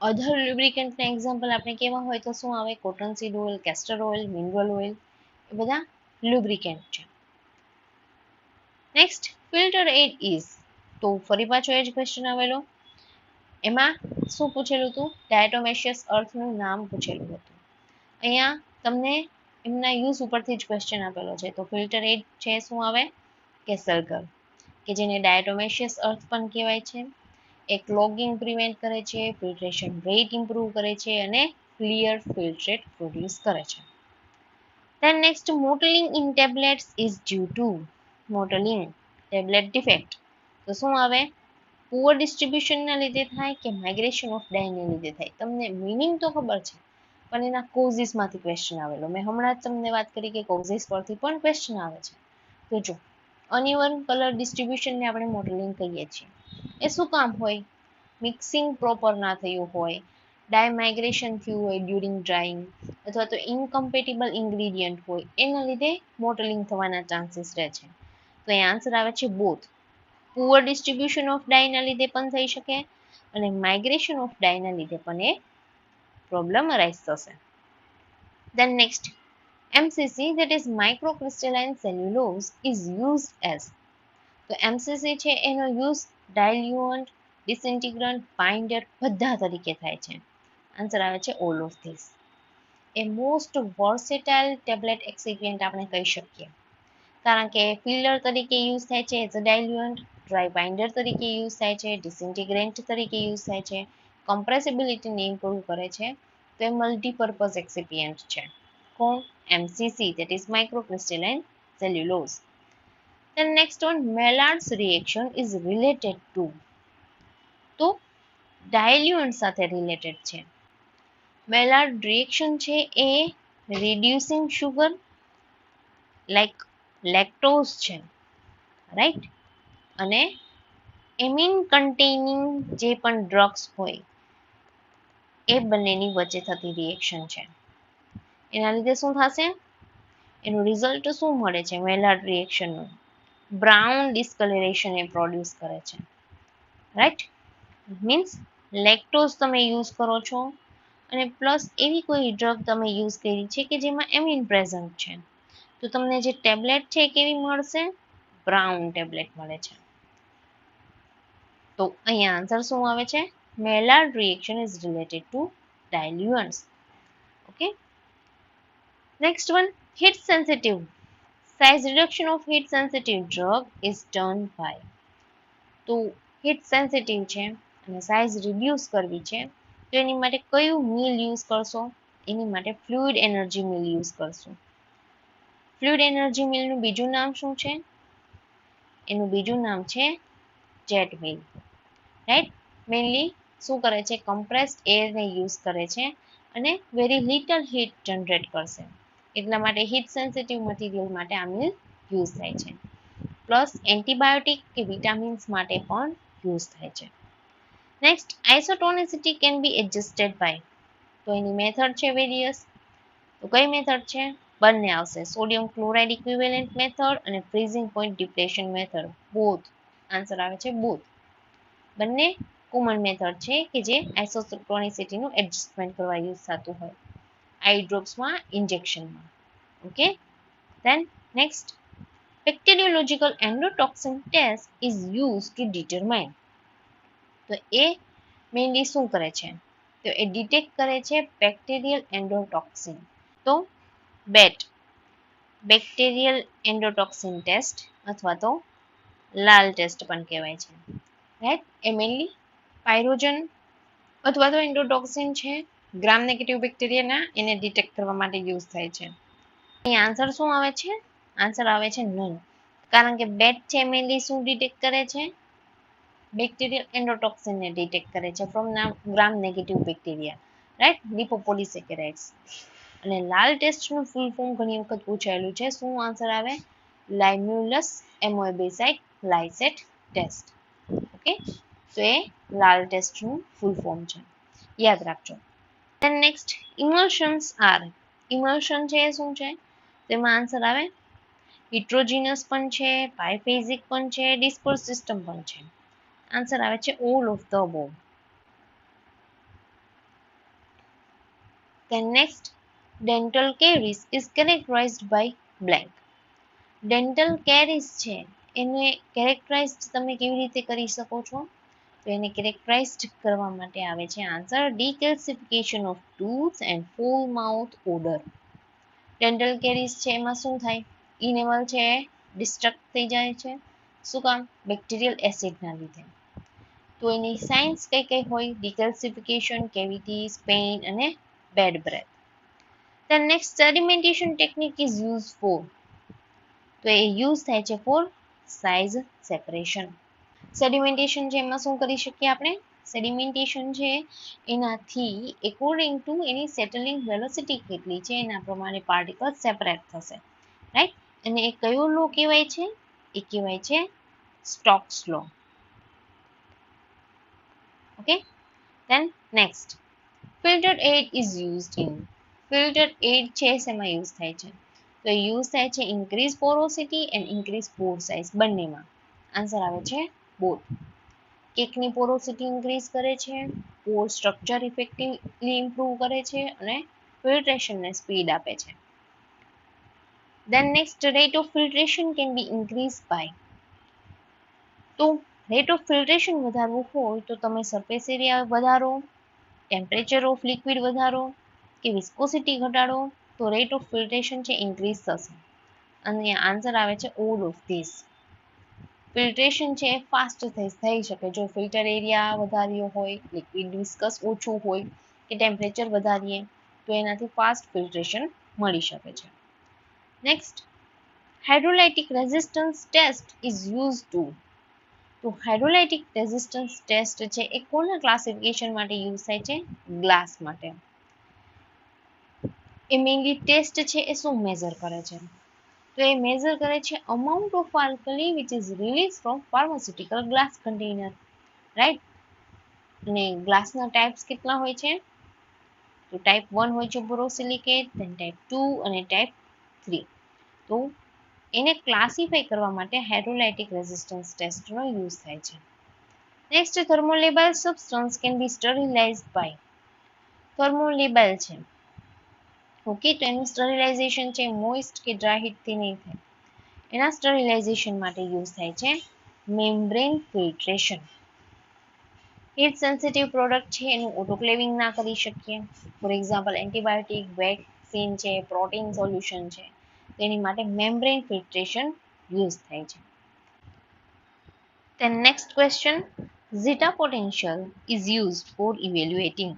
A: અધર લ્યુબ્રિકન્ટના એક્ઝામ્પલ આપણે કેવા હોય તો શું આવે? Cotton seed oil, castor oil, mineral oil, એ બધા લ્યુબ્રિકન્ટ છે. Next, filter aid is. તો ફરી પાછો એ જ ક્વેશ્ચન આવેલો. એમાં શું પૂછેલું હતું? ડાયટોમેશિયસ અર્થનું નામ પૂછેલું હતું. અહીંયા તમને એમના યુઝ ઉપરથી જ ક્વેશ્ચન આપેલો છે. તો ફિલ્ટર એડ છે શું આવે? કે સલ્ગર, કે જેને ડાયટોમેશિયસ અર્થ પણ કહેવાય છે. એ ક્લોગિંગ પ્રિવેન્ટ કરે છે, ફિલ્ટ્રેશન રેટ ઇમ્પ્રૂવ કરે છે અને ક્લિયર ફિલ્ટ્રેટ પ્રોડ્યુસ કરે છે. Then next, mottling in tablets is due to. Mottling tablet defect તો શું આવે? પુઅર ડિસ્ટ્રીબ્યુશનના લીધે થાય કે માઇગ્રેશન ઓફ ડાયને લીધે થાય? તમને મિનિંગ તો ખબર છે પણ એના કોઝિસમાંથી ક્વેશ્ચન આવેલો. મેં હમણાં જ તમને વાત કરી કે કોઝિસ પરથી પણ ક્વેશ્ચન આવે છે. તો જો અનઇવન કલર ડિસ્ટ્રીબ્યુશનને આપણે મોટલિંગ કહીએ છીએ. એ શું કામ હોય? મિક્સિંગ પ્રોપર ના થયું હોય, ડાય માઇગ્રેશન થયું હોય ડ્યુરિંગ ડ્રાઇંગ, અથવા તો ઇનકમ્પેટિબલ ઇન્ગ્રીડિયન્ટ હોય, એના લીધે મોટલિંગ થવાના ચાન્સીસ રહે છે. તો એ આન્સર આવે છે both. Poor distribution of Diana લીધે પણ થઈ શકે અને માઇગ્રેશન ઓફ ડાયના લીધે પણ એ પ્રોબ્લેમ અરાઇઝ થશે. Then next, MCC, that is microcrystalline cellulose, is used as. તો MCC છે એનો યુઝ ડાયલ્યુઅન્ટ, ડિસઇન્ટિગ્રન્ટ, બાઇન્ડર બધા તરીકે થાય છે. આન્સર આવે છે ઓલ ઓફ ધીસ. એ મોસ્ટ વર્સેટાઇલ ટેબ્લેટ એક્સિપિયન્ટ આપણે કહી શકીએ, કારણ કે ફિલર તરીકે યુઝ થાય છે એઝ અ ડાયલ્યુઅન્ટ, ડ્રાય બાઇન્ડર તરીકે યુઝ થાય છે, ડિસઇન્ટિગ્રેન્ટ તરીકે યુઝ થાય છે, કમ્પ્રેસિબિલિટીને ઇમ્પ્રૂવ કરે છે. તો એ મલ્ટીપર્પઝ એક્સિપિયન્ટ છે. કોણ? MCC, that is microcrystalline cellulose. Then next one, Maillard's reaction is related to. તો ડાયલ્યુઅન્ટ સાથે રિલેટેડ છે. મેલાર્ડ રિએક્શન છે એ રિડ્યુસિંગ શુગર લાઈક લેક્ટોઝ છે, રાઈટ, અને એમિન કન્ટેનિંગ જે પણ ડ્રગ્સ હોય એ બંનેની વચ્ચે થતી રિએક્શન છે. એના લીધે શું થશે? એનું રિઝલ્ટ શું મળે છે મેલાર્ડ રિએક્શનનું? બ્રાઉન ડિસ્કલરેશન એ પ્રોડ્યુસ કરે છે, રાઈટ. મીન્સ લેક્ટોઝ તમે યુઝ કરો છો અને પ્લસ એવી કોઈ ડ્રગ તમે યુઝ કરી છે કે જેમાં એમિન પ્રેઝન્ટ છે, તો તમને જે ટેબ્લેટ છે એ કેવી મળશે? બ્રાઉન ટેબ્લેટ મળે છે. તો અહીંયા આન્સર શું આવે છે? Maillard reaction is related to diluents. Okay. Next one, heat sensitive. Size reduction of heat sensitive drug is done by. તો હીટ સેન્સિટિવ છે અને સાઇઝ રિડ્યુસ કરવી છે, તો એની માટે કયું મિલ યુઝ કરશો? એની માટે ફ્લુઇડ એનર્જી મિલ યુઝ કરશું. ફ્લુઇડ એનર્જી મિલનું બીજું નામ શું છે? એનું બીજું નામ છે જેટ મિલ, રાઈટ. મેઇનલી શું કરે છે? કમ્પ્રેસ્ડ એરને યુઝ કરે છે અને વેરી લિટલ હીટ જનરેટ કરશે, એટલા માટે હીટ સેન્સિટિવ મટીરિયલ માટે આ મિલ યુઝ થાય છે. પ્લસ એન્ટીબાયોટિક કે વિટામિન્સ માટે પણ યુઝ થાય છે. Next, isotonicity can be adjusted by. તો એની મેથડ છે વેરિયસ. તો કઈ મેથડ છે? બંને આવશે, સોડિયમ ક્લોરાઇડ ઇક્વિવેલન્ટ મેથડ અને freezing point depletion method. Both answer આવે છે બોથ. બંને કોમન મેથડ છે કે જે આઇસોટોનિસિટીનું એડજસ્ટમેન્ટ કરવા યુઝ થતું હોય, આઈ ડ્રોપ્સમાં, ઇન્જેક્શનમાં. Okay. Then next, bacteriological endotoxin test is used to determine. તો એ મેઇનલી શું કરે છે? તો એ ડિટેક્ટ કરે છે બેક્ટેરિયલ એન્ડોટોક્સિન. તો બેટ, બેક્ટેરિયલ એન્ડોટોક્સિન ટેસ્ટ અથવા તો લાલ ટેસ્ટ પણ કહેવાય છે, રાઈટ. એ મેઇનલી પાયરોજન અથવા તો એન્ડોટોક્સિન છે ગ્રામ નેગેટિવ બેક્ટેરિયાના, એને ડિટેક્ટ કરવા માટે યુઝ થાય છે. અહીં આન્સર શું આવે છે? આન્સર આવે છે નન. કારણ કે બેટ છે મેઇનલી શું ડિટેક્ટ કરે છે? બેક્ટેરિયલ એન્ડોટોક્સિનને ડિટેક્ટ કરે છે from gram negative bacteria, right, lipopolysaccharides. અને લાલ ટેસ્ટનું ફૂલ ફોર્મ ઘણી વખત પૂછાયેલું છે, શું આન્સર આવે? Limulus amoebocyte lysate test. Okay. તો એ લાલ ટેસ્ટનું ફૂલ ફોર્મ છે, યાદ રાખજો. Then next, emulsions are. Emulsion છે એ શું છે? તેમાં આન્સર આવે હિટ્રોજીનસ પણ છે, બાયફેઝિક પણ છે, ડિસ્પર્સ સિસ્ટમ પણ છે. આન્સર આવે છે all of the above. Then next, dental caries is characterized by blank. Dental caries છે એને કેરેક્ટરાઇઝ તમે કેવી રીતે કરી શકો છો? તો એને કેરેક્ટરાઇઝ કરવા માટે આવે છે answer decalcification of tooth and foul mouth odour. Dental caries છે એમાં શું થાય? ઇનેમલ છે ડિસ્ટ્રક્ટ થઈ જાય છે. શું કામ? બેક્ટેરિયલ એસિડના લીધે. તો એની સાઇન્સ કઈ કઈ હોય? ડિકેલ્સિફિકેશન, કેવિટીઝ, પેઇન અને bad breath. Then next, sedimentation technique is used for. તો એ યુઝ થાય છે ફોર સાઇઝ સેપરેશન. સેડિમેન્ટેશન છે એમાં શું કરી શકીએ આપણે? સેડિમેન્ટેશન છે એનાથી એકોર્ડિંગ ટુ એની સેટલિંગ વેલોસિટી કેટલી છે એના પ્રમાણે પાર્ટિકલ સેપરેટ થશે, રાઈટ. અને એ કયો લો કહેવાય છે? એ કહેવાય છે Stokes law. Okay. Then next, filtered aid is used in. Filtered aid છે શેમાં યુઝ થાય છે? તો યુઝ થાય છે increase porosity and increase pore size, બંનેમાં. આન્સર આવે છે બોથ. કેકની પોરોસિટી ઇન્ક્રીઝ કરે છે, પોર સ્ટ્રક્ચર ઇફેક્ટિવલી ઇમ્પ્રૂવ કરે છે અને ફિલ્ટ્રેશનને સ્પીડ આપે છે. Then next, rate of filtration can be increased by. તો રેટ ઓફ ફિલ્ટ્રેશન વધારવું હોય તો તમે સરફેસ એરિયા વધારો, ટેમ્પરેચર ઓફ લિક્વિડ વધારો કે વિસ્કોસિટી ઘટાડો, તો રેટ ઓફ ફિલ્ટ્રેશન છે ઇન્ક્રીઝ થશે. અને આન્સર આવે છે ઓલ ઓફ ધીસ. ફિલ્ટ્રેશન છે ફાસ્ટ થઈ શકે જો ફિલ્ટર એરિયા વધાર્યો હોય, લિક્વિડ વિસ્કસ ઓછું હોય કે ટેમ્પરેચર વધારીએ તો એનાથી ફાસ્ટ ફિલ્ટ્રેશન મળી શકે છે. Next, hydrolytic resistance test is use to. તો હાઇડ્રોલાઇટિક રેઝિસ્ટન્સ ટેસ્ટ છે એ કોના ક્લાસિફિકેશન માટે યુઝ થાય છે? ગ્લાસ માટે. એ મેઇનલી ટેસ્ટ છે એ શું મેઝર કરે છે? તો એ મેઝર કરે છે amount of alkali which is release from pharmaceutical glass container, right. અને ગ્લાસના ટાઈપ્સ કેટલા હોય છે? તો ટાઈપ 1 હોય છે બોરોસિલિકેટ, ધેન ટાઈપ 2 અને ટાઈપ 3. તો એને ક્લાસિફાઈ કરવા માટે હાઇડ્રોલાઇટિક રેઝિસ્ટન્સ ટેસ્ટનો યુઝ થાય છે. Next, thermolabile substance can be sterilized by. Thermolabile છે, ઓકે, તો એનું સ્ટરીલાઇઝેશન છે મોઇસ્ટ કે ડ્રાય હીટથી નહીં થાય, એના સ્ટરીલાઇઝેશન માટે યુઝ થાય છે membrane filtration. Heat sensitive product છે એનું ઓટોક્લેવિંગ ના કરી શકીએ, ફોર એક્ઝામ્પલ એન્ટીબાયોટિક, વેક્સિન છે, પ્રોટીન સોલ્યુશન છે, તેની માટે મેમ્બ્રેન ફિલ્ટ્રેશન યુઝ થાય છે. Then next question, zeta potential is used for evaluating.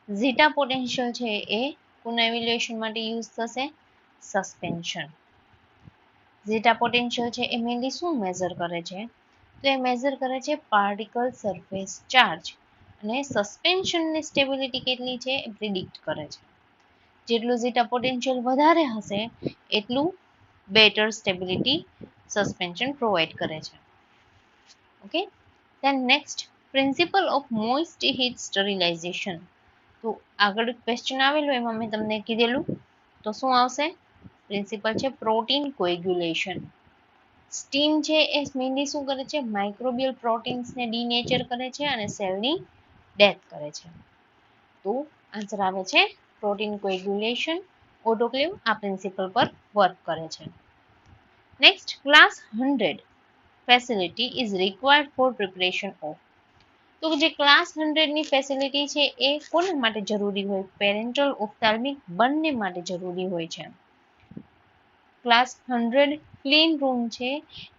A: zeta potential છે એ કોના ઇવેલ્યુએશન માટે યુઝ થશે? સસ્પેન્શન. zeta potential છે એ મેઇનલી શું મેઝર કરે છે? તો એ મેઝર કરે છે પાર્ટિકલ સરફેસ ચાર્જ, અને સસ્પેન્શનની સ્ટેબિલિટી કેટલી છે એ પ્રિડિક્ટ કરે છે. જેટલું zeta potential વધારે હશે એટલું બેટર સ્ટેબિલિટી સસ્પેન્શન પ્રોવાઈડ કરે છે. Okay, then next, principle of moist heat sterilization. તો આગળ ક્વેશ્ચન આવેલો એમાં મેં તમને કીધેલું, તો શું આવશે? પ્રિન્સિપલ છે પ્રોટીન કોએગ્યુલેશન. સ્ટીમ છે એ મેઇનલી શું કરે છે? માઇક્રોબિયલ પ્રોટીન્સને ડીનેચર કરે છે અને સેલની ડેથ કરે છે. તો આન્સર આવે છે પ્રોટીન કોએગ્યુલેશન. ઓટોક્લેવ આ પ્રિન્સિપલ પર વર્ક કરે છે. Next, class 100 facility is required four preparation of. તો જે ક્લાસ 100 ની ફેસિલિટી છે એ કોના માટે જરૂરી હોય? પેરેન્ટલ, ઓપ્થાલ્મિક બંને માટે જરૂરી હોય છે. ક્લાસ 100 ક્લીન રૂમ છે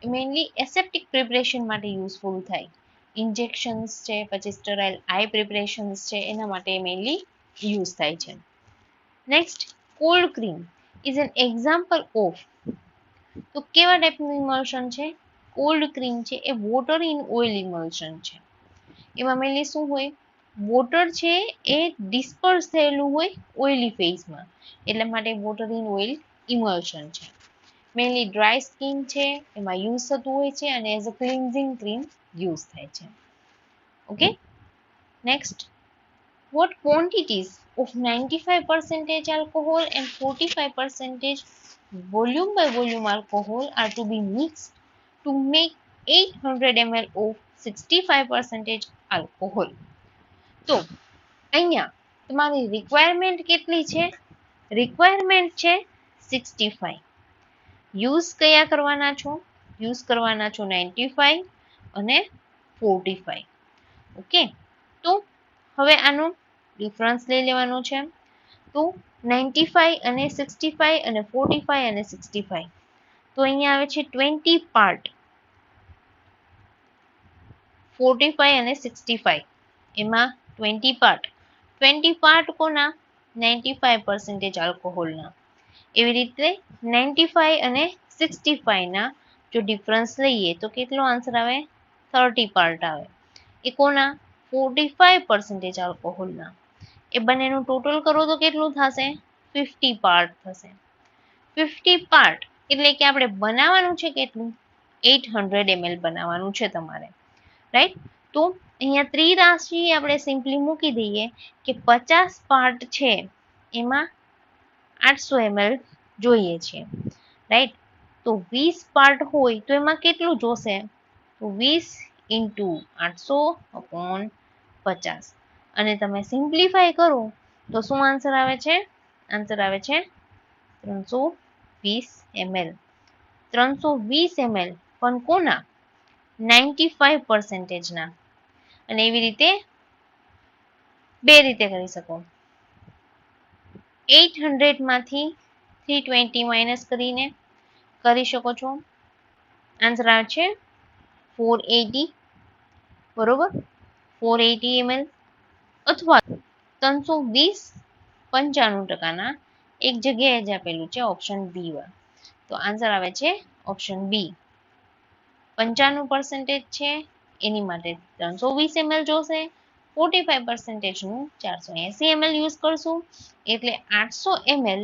A: એ મેઇનલી એસેપ્ટિક પ્રિપરેશન માટે યુઝફુલ થાય. ઇન્જેક્શન્સ છે, પછી સ્ટરાઇલ આઈ પ્રિપરેશન્સ છે, એના માટે મેઇનલી યુઝ થાય છે. Next, cold cream is an example of. તો કેવા ટાઈપનું ઇમલ્શન છે? કોલ્ડ ક્રીમ છે એ વોટર ઇન ઓઇલ ઇમલ્શન છે. એમાં મેઇનલી શું હોય? વોટર છે એ ડિસ્પર્સ થયેલું હોય ઓઇલી ફેઝમાં, એટલા માટે વોટર ઇન ઓઇલ ઇમલ્શન છે. મેઇનલી ડ્રાય સ્કિન છે એમાં યુઝ થતું હોય છે અને as a cleansing cream use થાય છે. Okay, next, what quantities of 95% alcohol and 45% volume by volume alcohol are to be mixed to make 800 ml of 65% alcohol? તો અહીંયા તમારી રિક્વાયરમેન્ટ કેટલી છે? રિક્વાયરમેન્ટ છે 65. યુઝ કયા કરવાના છો? યુઝ કરવાના છો 95 અને 45. ઓકે, તો હવે આનો ડિફરન્સ લઈ લેવાનો છે. તો 95 અને 65 અને 45 અને 65, તો અહીંયા આવે છે 20 પાર્ટ. 45 અને 65 એમાં 20 પાર્ટ. 20 પાર્ટ કોના? 95% આલ્કોહોલના. એવી રીતે 95 અને 65 ના જો ડિફરન્સ લઈએ તો કેટલો આન્સર આવે? 30 પાર્ટ આવે. એ કોના? 45% આલ્કોહોલના. એ બંનેનું ટોટલ કરો તો કેટલું થશે? 50 પાર્ટ થશે. 50 પાર્ટ એટલે કે આપણે બનાવવાનું છે કેટલું? 800 ml બનાવવાનું છે તમારે, રાઈટ? તો અહીંયા ત્રિરાશિ આપણે સિમ્પલી મૂકી દઈએ કે 50 પાર્ટ છે એમાં 800 ml જોઈએ છે, રાઈટ? તો 20 પાર્ટ હોય તો એમાં કેટલું જોશે? તો 20 ઇન્ટુ 800/50, અને તમે સિમ્પ્લિફાય કરો તો શું આન્સર આવે છે? આન્સર આવે છે 320 ml. 320 ml પણ કોના? 95% ના. અને એવી રીતે બે રીતે કરી શકો. 800 માંથી 320 માઇનસ કરીને કરી શકો છો. આન્સર આવે છે 480, બરોબર? 480 ml અથવા 320 95%ના એક જગ્યાએ જ આપેલું છે ઓપ્શન બી માં. તો આન્સર આવે છે ઓપ્શન બી. 95% છે એની માટે 320 ml જોશે. 45% નું 480 ml યુઝ કરશું એટલે 800 ml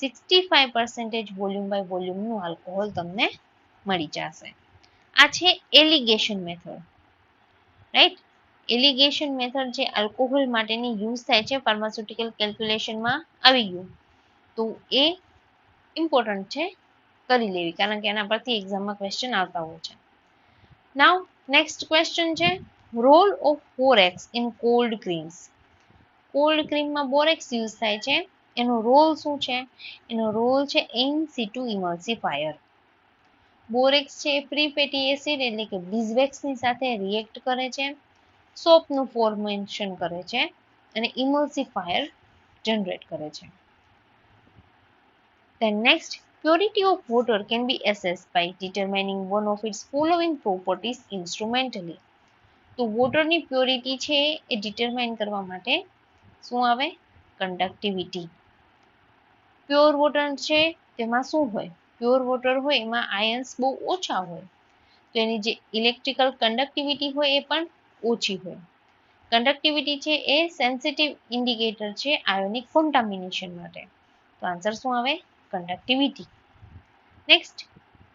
A: 65% વોલ્યુમ બાય વોલ્યુમનું આલ્કોહોલ તમને મળી જશે. આ છે allegation method, right? Allegation method જે આલ્કોહોલ માટેની યુઝ થાય છે ફાર્માસ્યુટિકલ કેલ્ક્યુલેશનમાં આવી ગયું, તો એ ઇમ્પોર્ટન્ટ છે કરી લેવી, કારણ કે એના પરથી એક્ઝામમાં ક્વેશ્ચન આવતા હોય છે. નાઉ નેક્સ્ટ ક્વેશ્ચન છે role of borax in cold creams. Cold ક્રીમમાં બોરેક્સ યુઝ થાય છે, એનો રોલ શું છે? એનો રોલ છે ઇન સિટુ ઇમલ્સિફાયર. બોરેક્સ છે એ પ્રી ફેટી એસિડ એટલે કે બીઝવેક્સની સાથે રિએક્ટ કરે છે, સોપનું ફોર્મેશન કરે છે અને ઇમલ્સિફાયર જનરેટ કરે છે. Then next, purity of water can be assessed by determining one of its following properties instrumentally. તો વોટરની પ્યોરિટી છે એ ડિટરમાઇન કરવા માટે શું આવે? કંડક્ટિવિટી. પ્યોર વોટર છે તેમાં શું હોય? પ્યોર વોટર હોય એમાં આયન્સ બહુ ઓછા હોય, તો એની જે ઇલેક્ટ્રિકલ કંડક્ટિવિટી હોય એ પણ ઓછી હોય. કંડક્ટિવિટી છે એ સેન્સિટિવ ઇન્ડિકેટર છે આયોનિક કોન્ટામિનેશન માટે. તો આન્સર શું આવે? Conductivity. Next,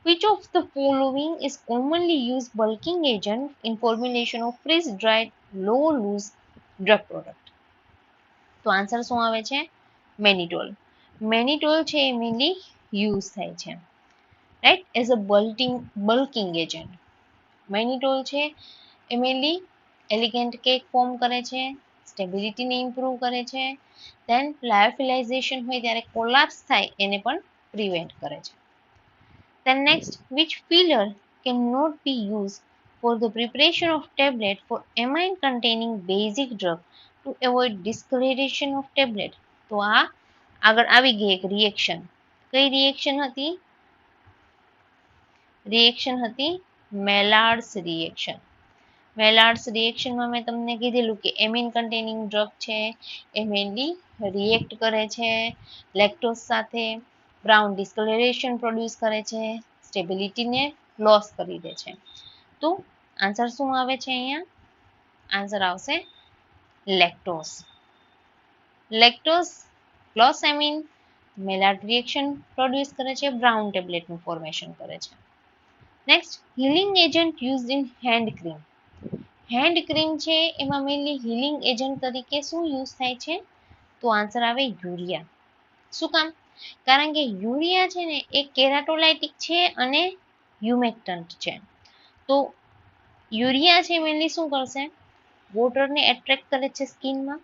A: which of the following is commonly used bulking agent in formulation of freeze dried low loose drug product? તો આન્સર શું આવે છે? મેનિટોલ. મેનિટોલ છે એ મેનલી યુઝ થાય છે right as a bulking agent. મેનિટોલ છે એ મેનલી એલિગન્ટ કેક ફોર્મ કરે છે, સ્ટેબિલિટીને ઇમ્પ્રૂવ કરે છે, દેન લાયોફિલાઇઝેશન હોય ત્યારે કોલાપ્સ થાય એને પણ પ્રિવેન્ટ કરે છે. Then next, which filler cannot be used for the preparation of tablet for amine containing basic drug to avoid discoloration of tablet? તો આ આગળ આવી ગઈ એક રિએક્શન. કઈ રિએક્શન હતી? રિએક્શન હતી મેલાર્ડ્સ રિએક્શન. મેલાર્ડ્સ રિએક્શનમાં મેં તમને કીધેલું કે એમિન કન્ટેનિંગ ડ્રગ છે એ મેનલી રિએક્ટ કરે છે લેક્ટોઝ સાથે, બ્રાઉન ડિસ્કલરેશન પ્રોડ્યુસ કરે છે, સ્ટેબિલિટીને લોસ કરી દે છે. તો આન્સર શું આવે છે અહીંયા? આન્સર આવશે lactose. Lactose plus amine Maillard reaction produce કરે છે, બ્રાઉન ટેબ્લેટનું ફોર્મેશન કરે છે. Next, healing agent used in hand cream. Hand cream છે એમાં મેનલી હીલિંગ એજન્ટ તરીકે શું યુઝ થાય છે? તો આન્સર આવે યુરિયા. શું કામ? કારણ કે યુરિયા છે ને એ કેરાટોલાઇટિક છે અને હ્યુમેક્ટન્ટ છે. તો યુરિયા છે મેનલી શું કરશે? વોટરને એટ્રેક્ટ કરે છે સ્કિનમાં,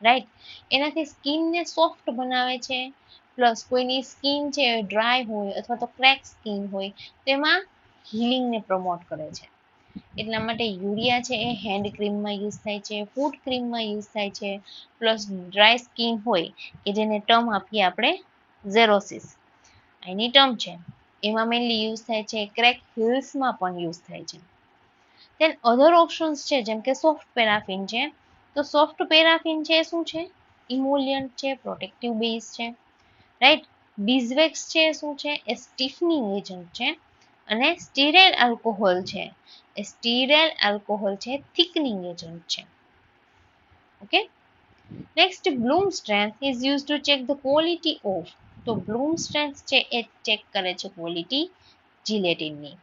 A: રાઈટ? એનાથી સ્કિનને સોફ્ટ બનાવે છે, પ્લસ કોઈની સ્કિન છે ડ્રાય હોય અથવા તો ક્રેક સ્કિન હોય તેમાં હીલિંગને પ્રમોટ કરે છે. એટલા માટે યુરિયા છે એ હેન્ડ ક્રીમમાં યુઝ થાય છે, ફૂટ ક્રીમમાં યુઝ થાય છે, પ્લસ ડ્રાય સ્કિન હોય કે જેને ટર્મ આપીએ આપણે ઝેરોસિસ, એની ટર્મ છે એમાં મેનલી યુઝ થાય છે, ક્રેક હિલ્સમાં પણ યુઝ થાય છે. દેન અધર ઓપ્શન્સ છે જેમ કે સોફ્ટ પેરાફિન છે. તો સોફ્ટ પેરાફિન છે શું છે? ઇમોલિયન્ટ છે, પ્રોટેક્ટિવ બેઝ છે, રાઈટ? બીઝવેક્સ છે શું છે? એ સ્ટીફનિંગ એજન્ટ છે અને સ્ટીરાઇલ આલ્કોહોલ છે એ સ્ટીરાઇલ આલ્કોહોલ છે, થિકનિંગ એજન્ટ છે. Okay, next, Bloom strength is use to check the quality of. તો બ્લૂમ સ્ટ્રેન્થ છે એ ચેક કરે છે ક્વોલિટી જિલેટિનની.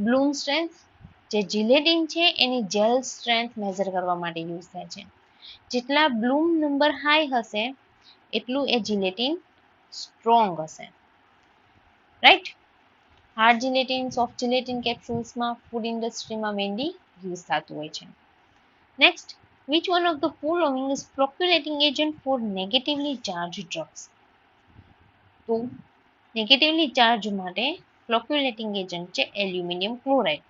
A: બ્લૂમ સ્ટ્રેન્થ જે જિલેટિન છે એની જેલ સ્ટ્રેન્થ મેઝર કરવા માટે યુઝ થાય છે. જેટલા બ્લૂમ નંબર હાઈ હશે એટલું એ જિલેટિન સ્ટ્રોંગ હશે, right? Hard gelatin, soft gelatin કેપ્સ્યુલ્સમાં ફૂડ ઇન્ડસ્ટ્રીમાં મેનલી યુઝ થતું હોય છે. નેક્સ્ટ, which one of the following is floculating agent for negatively charged drugs? તો નેગેટિવલી ચાર્જ માટે ફ્લોક્યુલેટિંગ એજન્ટ છે એલ્યુમિનિયમ ક્લોરાઇડ.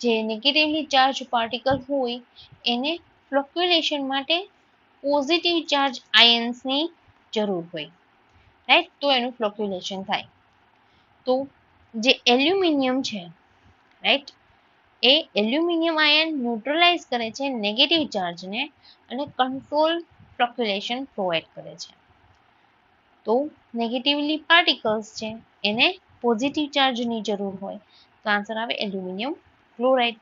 A: જે નેગેટિવલી ચાર્જ પાર્ટિકલ હોય એને ફ્લોક્યુલેશન માટે પોઝિટિવ ચાર્જ આયન્સની જરૂર હોય, રાઈટ? તો એનું ફ્લોક્યુલેશન થાય. તો જે એલ્યુમિનિયમ છે, રાઈટ, એ એલ્યુમિનિયમ આયન ન્યુટ્રલાઇઝ કરે છે નેગેટિવ ચાર્જને અને કંટ્રોલ ફ્લોક્યુલેશન પ્રોવાઈડ કરે છે. તો નેગેટિવલી પાર્ટિકલ્સ છે એને પોઝિટિવ ચાર્જની જરૂર હોય, તો આન્સર આવે aluminium chloride.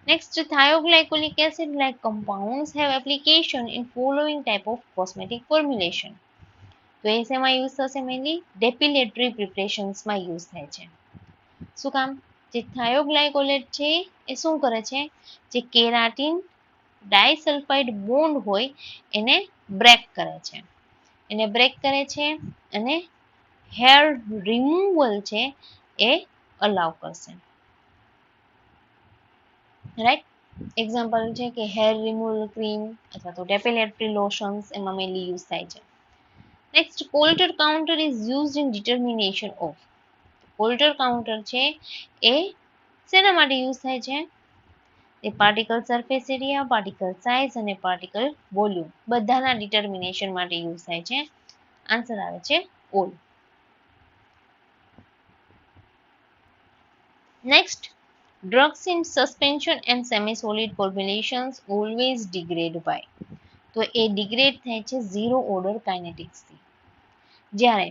A: Next, thioglycolic acid like compounds have application in following type of cosmetic formulation. તો એ શેમાં યુઝ થશે? મેનલી ડેપિલેટરી પ્રિપરેશન્સમાં યુઝ થાય છે. શું કામ? જે થાયોગ્લાયકોલેટ છે એ શું કરે છે? જે કેરાટીન ડાયસલ્ફાઇડ બોન્ડ હોય એને બ્રેક કરે છે. એને બ્રેક કરે છે અને હેર રિમૂવલ છે એ અલાઉ કરશે, રાઈટ. એક્ઝામ્પલ છે કે હેર રિમૂવલ ક્રીમ અથવા તો ડેપિલેટરી લોશન્સ એમાં મેનલી યુઝ થાય છે. Next, Coulter counter is used in determination of. Coulter counter છે એ શેના માટે યુઝ થાય છે? એ particle surface area, particle size અને પાર્ટિકલ વોલ્યુમ બધાના ડિટર્મિનેશન માટે યુઝ થાય છે. આન્સર આવે છે all. Next, drugs in suspension and semi-solid formulations always degrade by. તો એ ડિગ્રેડ થાય છે ઝીરો ઓર્ડર કાઇનેટિક્સથી. જ્યારે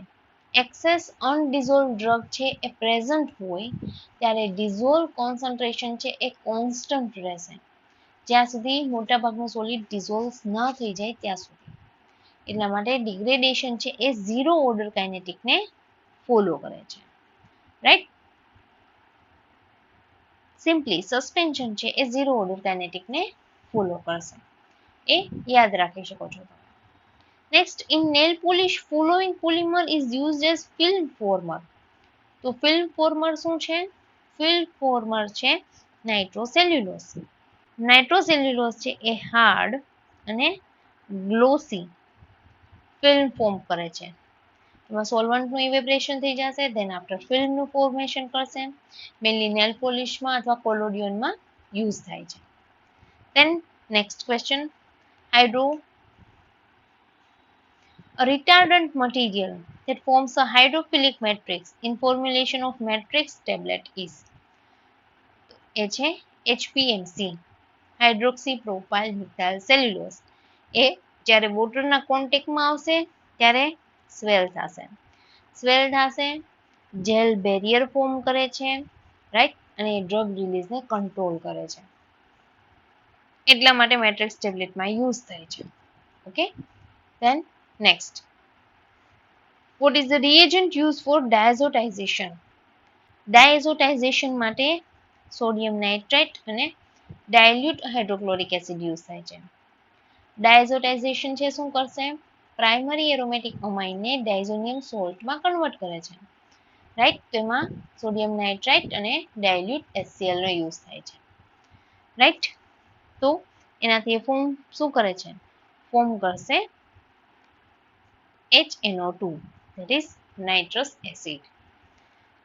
A: એક્સેસ અનડિઝોલ્વ ડ્રગ છે એ પ્રેઝન્ટ હોય ત્યારે ડિઝોલ્વ કોન્સન્ટ્રેશન છે એ કોન્સ્ટન્ટ રહેશે, જ્યાં સુધી મોટાભાગનું સોલિડ ડિઝોલ્વ ન થઈ જાય ત્યાં સુધી. એટલા માટે ડિગ્રેડેશન છે એ ઝીરો ઓર્ડર કાઇનેટિકને ફોલો કરે છે, રાઈટ. સિમ્પલી સસ્પેન્શન છે એ ઝીરો ઓર્ડર કાઇનેટિકને ફોલો કરશે, એ યાદ રાખી શકો છો. Next, in nail polish following polymer is used as film former. તો ફિલ્મ ફોર્મર શું છે? ફિલ્મ ફોર્મર છે નાઇટ્રોસેલ્યુલોઝ. નાઇટ્રોસેલ્યુલોઝ છે એ હાર્ડ અને ગ્લોસી ફિલ્મ ફોર્મ કરે છે. એમાં સોલ્વન્ટનું ઇવેપરેશન થઈ જશે, ધેન આફ્ટર ફિલ્મનું ફોર્મેશન કરશે. મેનલી નેલ પોલિશમાં અથવા કોલોડિયનમાં યુઝ થાય છે. Then next question, hydro a retardant material that forms a hydrophilic matrix in formulation of matrix tablet is. એ છે HPMC, hydroxy propyl methyl cellulose. એ જ્યારે વોટરના કોન્ટેક્ટમાં આવશે ત્યારે સ્વેલ થશે. સ્વેલ થશે, જેલ બેરિયર ફોર્મ કરે છે, રાઈટ, અને ડ્રગ રિલીઝને કંટ્રોલ કરે છે. એટલા માટે મેટ્રિક્સ ટેબ્લેટમાં યુઝ થાય છે. Okay, then next, what is the reagent used for diazotization? ડાયઝોટાઇઝેશન માટે સોડિયમ નાઇટ્રેટ અને ડાયલ્યુટ હાઇડ્રોક્લોરિક એસિડ યુઝ થાય છે. ડાયઝોટાઇઝેશન છે શું કરશે? પ્રાઇમરી એરોમેટિક અમાઇનને ડાયઝોનિયમ સોલ્ટમાં કન્વર્ટ કરે છે, રાઈટ. તો એમાં સોડિયમ નાઇટ્રાઇટ અને ડાયલ્યુટ HCl નો યુઝ થાય છે, રાઈટ. તો એનાથી એ ફોર્મ શું કરે છે? ફોર્મ કરશે HNO2, that is nitrous acid.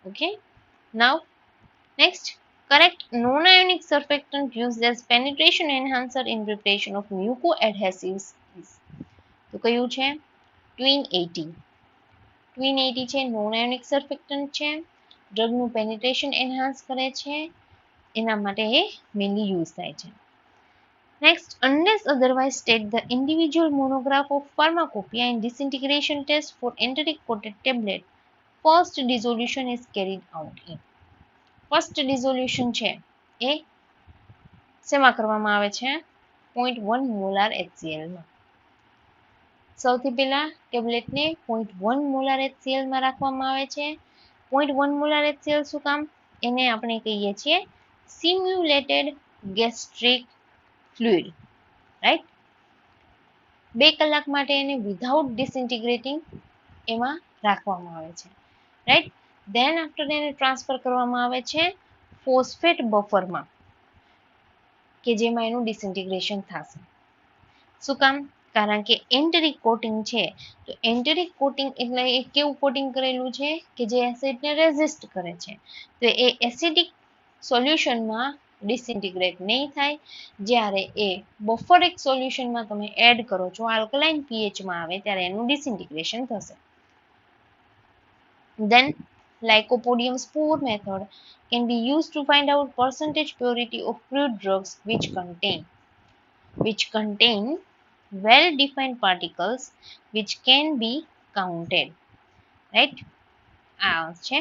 A: Okay, now next, correct non-ionic surfactant used as penetration enhancer in preparation of mucoadhesives is. તો કયું છે? Twin 80. Twin 80 છે non-ionic surfactant છે, ડ્રગનું પેનિટ્રેશન એન્હાન્સ કરે છે, એના માટે એ મેનલી યુઝ થાય છે. Next, unless otherwise state, the individual monograph of pharmacopoeia in disintegration test for enteric coated tablet first dissolution is carried out in. First dissolution છે એ શેમાં કરવામાં આવે છે? 0.1 મોલાર HClમાં. સૌથી પહેલા ટેબ્લેટને 0.1 મોલાર HClમાં રાખવામાં આવે છે. 0.1 મોલાર HCl શું કામ? એને આપણે કહીએ છીએ સિમ્યુલેટેડ ગેસ્ટ્રિક ફ્લુઇડ, રાઈટ. 2 કલાક માટે એને વિધાઉટ ડિસઇન્ટિગ્રેટિંગ એમાં રાખવામાં આવે છે, રાઈટ. ધેન આફ્ટર એને ટ્રાન્સફર કરવામાં આવે છે ફોસ્ફેટ બફરમાં, કે જેમાં એનું ડિસઇન્ટિગ્રેશન થશે. શું કામ? કારણ કે એન્ટેરિક કોટિંગ છે, તો એન્ટેરિક કોટિંગ એટલે એ કેવું કોટિંગ કરેલું છે કે જે એસિડને રેઝિસ્ટ કરે છે. તો એ એસિડિક સોલ્યુશનમાં ડિસઇન્ટિગ્રેટ નહીં થાય. જ્યારે એ બફરિક સોલ્યુશનમાં તમે એડ કરો છો, આલ્કલાઇન પીએચમાં આવે ત્યારે એનું ડિસઇન્ટિગ્રેશન થશે. Then lycopodium spore method can be used to find out percentage purity of crude drugs which contain well defined particles which can be counted, right. આ છે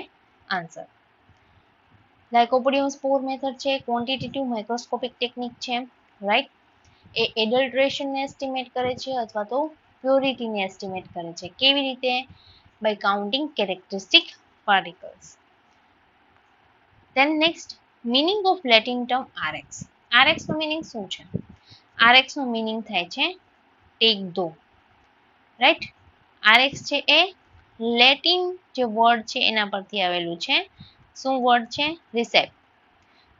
A: આન્સર. લાઇકોપોડિયમ સ્પોર મેથડ છે ક્વોન્ટિટેટિવ માઇક્રોસ્કોપિક ટેકનિક છે, right. એ એડલ્ટ્રેશનને estimate કરે છે અથવા તો પ્યોરિટીને estimate કરે છે. કેવી રીતે? by counting characteristic particles. Then next, meaning of Latin term RX. RX no meaning શું છે? RX નો meaning થાય છે take દો, રાઈટ. RX છે એ લેટિન જે વર્ડ છે એના પરથી આવેલું છે. શું વર્ડ છે? Receipt,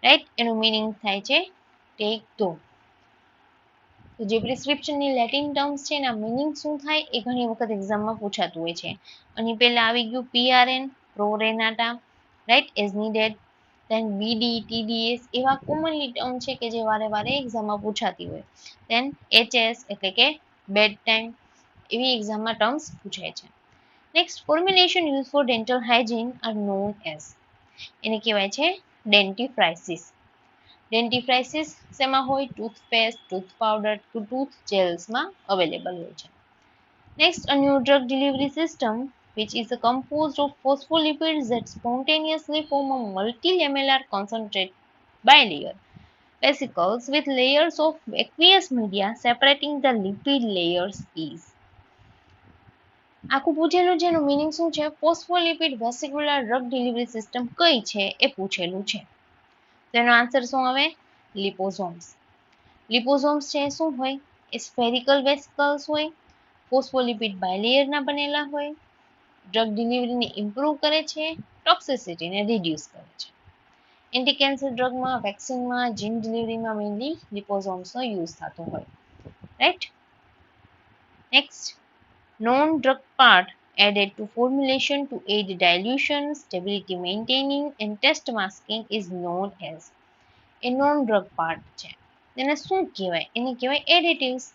A: right. એનું મિનિંગ થાય છે ટેક ધો. તો જે પ્રિસ્ક્રિપ્શનની લેટિન ટર્મ્સ છે એના મિનિંગ શું થાય એ ઘણી વખત એક્ઝામમાં પૂછાતું હોય છે. અને પહેલા આવી ગયું PRN, પ્રો રેનાટા, right, as needed, then BD, TDS એવા કોમનલી ટર્મ છે કે જે વારે વારે એક્ઝામમાં પૂછાતી હોય. દેન HS એટલે કે બેડ ટાઈમ, એવી એક્ઝામમાં ટર્મ્સ પૂછાય છે. Next, formulation use for dental hygiene are known as, એને કહેવાય છે ડેન્ટિફ્રાઇસિસ. ડેન્ટિફ્રાઇસિસ શેમાં હોય? ટૂથપેસ્ટ, ટૂથ પાવડર, ટૂથ જેલ્સમાં અવેલેબલ હોય છે. Next, a new drug delivery system which is composed of phospholipids that spontaneously form a multilamellar concentrate bilayer vesicles with layers of aqueous media separating the lipid layers is. આખું પૂછેલું છે, એનું meaning શું છે? Phospholipid વેસિક્યુલર drug delivery system કઈ છે એ પૂછેલું છે. તો એનો આન્સર શું આવે? લિપોઝોમ્સ. લિપોઝોમ્સ છે શું હોય? એ સ્ફેરિકલ વેસિકલ્સ હોય, ફોસ્ફોલિપિડ બાયલેયરના બનેલા હોય, ડ્રગ ડિલિવરીને ઇમ્પ્રૂવ કરે છે, ટોક્સિસિટીને રિડ્યુસ કરે છે. એન્ટી કેન્સર ડ્રગમાં, વેક્સિનમાં, જીન ડિલિવરીમાં મેઇનલી લિપોઝોમ્સનો યુઝ થતો હોય, right. Next, non-drug part added to formulation to aid dilution, stability maintaining and test masking is known as. A non-drug part છે. તેને શું કહેવાય? એને કહેવાય એડિટિવ્સ.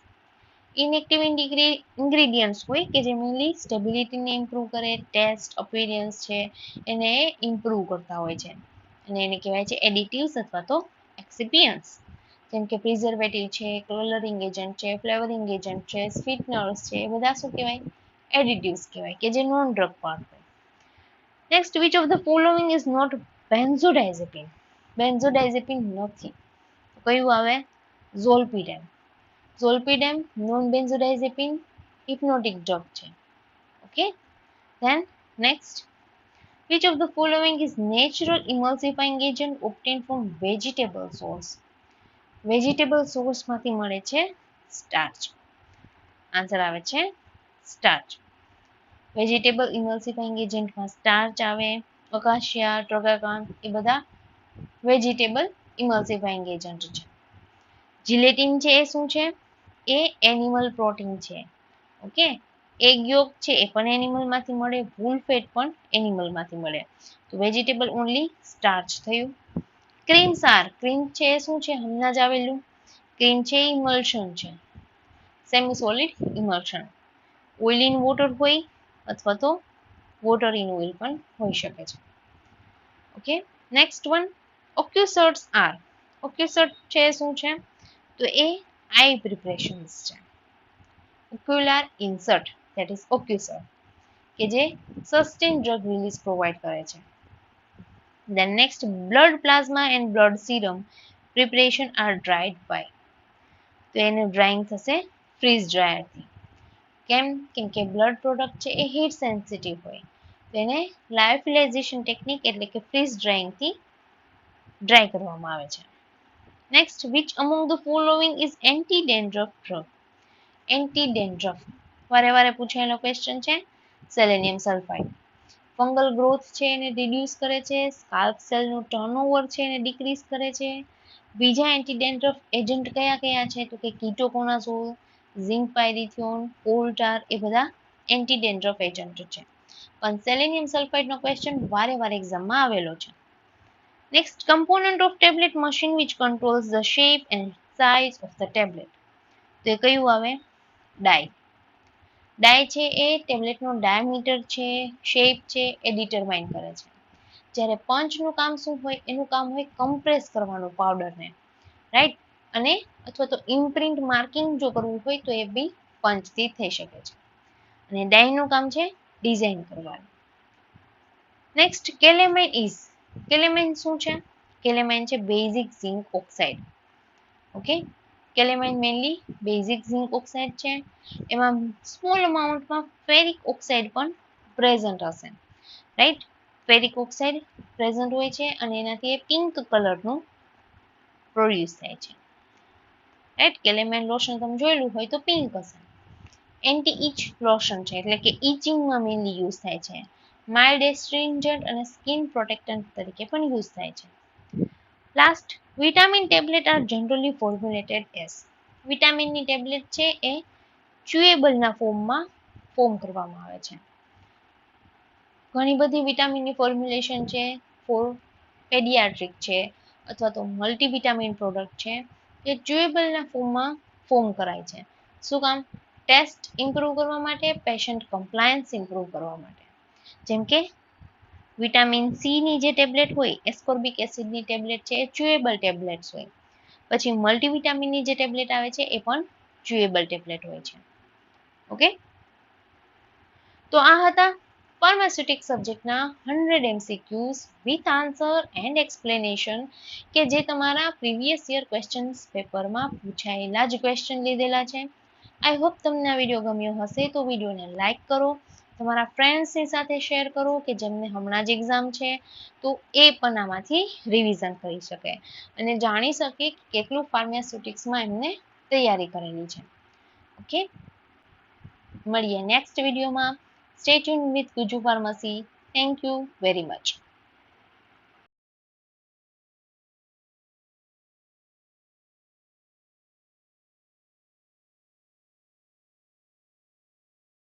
A: ઇનએક્ટિવ ઇન્ગ્રેડિયન્ટ્સ હોય કે જે મેનલી સ્ટેબિલિટીને ઇમ્પ્રૂવ કરે, ટેસ્ટ, અપિયરન્સ છે એને ઇમ્પ્રૂવ કરતા હોય છે, અને એને કહેવાય છે એડિટિવ્સ અથવા તો એક્સિપિયન્ટ્સ. જેમ કે પ્રિઝર્વેટિવ છે, કલરિંગ એજન્ટ છે, ફ્લેવરિંગ એજન્ટ છે, સ્વીટનર્સ છે, એ બધા શું કહેવાય? એડિટિવ્સ કહેવાય, કે જે નોન ડ્રગ પાર્ટ હોય. Next, which of the following is not benzodiazepine? Benzodiazepine નથી. કયું આવે? Zolpidem. Zolpidem non benzodiazepine hypnotic drug છે. Okay. Then next, which of the following is natural emulsifying agent obtained from vegetable source? Vegetable સોર્સમાંથી મળે છે starch. Answer આવે છે starch. Vegetable ઇમલ્સિફાઇંગ એજન્ટમાં starch આવે, અકાશિયા, ટ્રગાકાન એ બધા વેજીટેબલ ઇમલ્સિફાઇંગ એજન્ટ છે. જીલેટિન છે એ શું છે? એ એનિમલ પ્રોટીન છે. ઓકે. એગ યોક છે એ પણ એનિમલમાંથી મળે, વૂલ ફેટ પણ એનિમલમાંથી મળે. તો વેજીટેબલ ઓનલી સ્ટાર્ચ થયું. ક્રીમ સાર, ક્રીમ છે એ શું છે? હમણાં જ આવેલું. ક્રીમ છે ઇમલ્શન છે, semi solid emulsion. Oil in water હોય અથવા તો વોટર ઇન ઓઇલ પણ હોઈ શકે છે. Okay. Next one, ocuserts are. Ocusert છે શું છે? તો એ આઈ પ્રિપરેશન્સ છે. Ocular insert that is ocusert, કે જે સસ્ટેન ડ્રગ રિલીઝ પ્રોવાઈડ કરે છે. Then next, blood plasma and blood serum preparation are dried by. તો એનું ડ્રાઇંગ થશે ફ્રીઝ ડ્રાયરથી. કેમ? કેમ કે બ્લડ પ્રોડક્ટ છે એ હીટ સેન્સિટિવ હોય, તો એને લાયોફિલાઇઝેશન ટેકનિક એટલે કે ફ્રીઝ ડ્રાઇંગથી ડ્રાય કરવામાં આવે છે. નેક્સ્ટ, which among the following is anti-dandruff drug? Anti-dandruff વારે વારે પૂછાયેલો ક્વેશ્ચન છે. Selenium sulphide. ફંગલ ગ્રોથ છે એને રિડ્યુસ કરે છે, સ્કાલ્પ સેલનું ટર્નઓવર છે એને ડિક્રીઝ કરે છે. બીજા એન્ટી-ડેન્ડ્રફ એજન્ટ કયા કયા છે? તો કે કીટોકોનાઝોલ, ઝિંક પાયરિથિયોન, કોલ ટાર એ બધા એન્ટી-ડેન્ડ્રફ એજન્ટ છે. પણ સેલેનિયમ સલ્ફાઇડનો ક્વેશ્ચન વારે વારે એક્ઝામમાં આવેલો છે. Next, component of tablet machine which controls the shape and size of the tablet. તો એ કયું આવે? ડાય. ડાય છે એ ટેબ્લેટનો ડાયામીટર છે, શેપ છે એ ડિટરમાઇન કરે છે. જ્યારે પંચનું કામ શું હોય? એનું કામ હોય કમ્પ્રેસ કરવાનું પાવડરને, રાઈટ, અને અથવા તો ઇમ્પ્રિન્ટ માર્કિંગ જો કરવું હોય તો એ બી પંચથી થઈ શકે છે. અને ડાયનું કામ છે ડિઝાઇન કરવાનું. Next, કેલેમાઇન is. કેલેમાઇન શું છે? કેલેમાઇન છે basic zinc oxide. Okay. Calamine mainly basic zinc oxide છે. એમાં સ્મોલ અમાઉન્ટમાં ફેરિક ઓક્સાઇડ પણ પ્રેઝન્ટ હશે, રાઈટ. ફેરિક ઓક્સાઇડ પ્રેઝન્ટ હોય છે અને એનાથી એ પિંક કલરનું પ્રોડ્યુસ થાય છે, રાઈટ. કેલેમાઇન લોશન તમે જોયેલું હોય તો પિંક હશે. એન્ટી ઇચ લોશન છે એટલે કે ઇચિંગમાં મેનલી યુઝ થાય છે. માઇલ્ડ એસ્ટ્રિંજન્ટ અને સ્કિન પ્રોટેક્ટન્ટ તરીકે પણ યુઝ થાય છે. Last, vitamin tablet are generally formulated as. વિટામિનની ટેબ્લેટ છે એ ચ્યુએબલના ફોર્મમાં ફોર્મ કરવામાં આવે છે. ઘણી બધી વિટામિનની ફોર્મ્યુલેશન છે, ફોર પેડિયાટ્રિક છે અથવા તો મલ્ટીવિટામિન પ્રોડક્ટ છે એ ચ્યુએબલના ફોર્મમાં ફોર્મ કરાય છે. શું કામ? ટેસ્ટ ઇમ્પ્રૂવ કરવા માટે, પેશન્ટ કમ્પ્લાયન્સ ઇમ્પ્રૂવ કરવા માટે. જેમ કે વિટામિન સી ની જે ટેબ્લેટ હોય, એસ્કોર્બિક એસિડની ટેબ્લેટ છે એ ચ્યુએબલ ટેબ્લેટ્સ હોય. પછી મલ્ટીવિટામિનની જે ટેબ્લેટ આવે છે એ પણ ચ્યુએબલ ટેબ્લેટ હોય છે. ઓકે, તો આ હતા ફાર્માસ્યુટિક સબ્જેક્ટના 100 MCQs with answer and explanation કે જે તમારા પ્રીવિયસ યર ક્વેશ્ચન્સ પેપરમાં પૂછાયેલા જ ક્વેશ્ચન લીધેલા છે. આઈ હોપ તમને આ વિડીયો ગમ્યો હશે તો વિડીયોને લાઇક કરો, તમારા ફ્રેન્ડ્સની સાથે શેર કરો કે જેમને હમણાં જ એક્ઝામ છે તો એ પણ આમાંથી રિવિઝન કરી શકે અને જાણી શકે કે કેટલું ફાર્માસ્યુટિક્સમાં એમને તૈયારી કરેલી છે. ઓકે, મળીએ નેક્સ્ટ વિડીયોમાં. Stay tune with Gujju pharmacy. Thank you very much.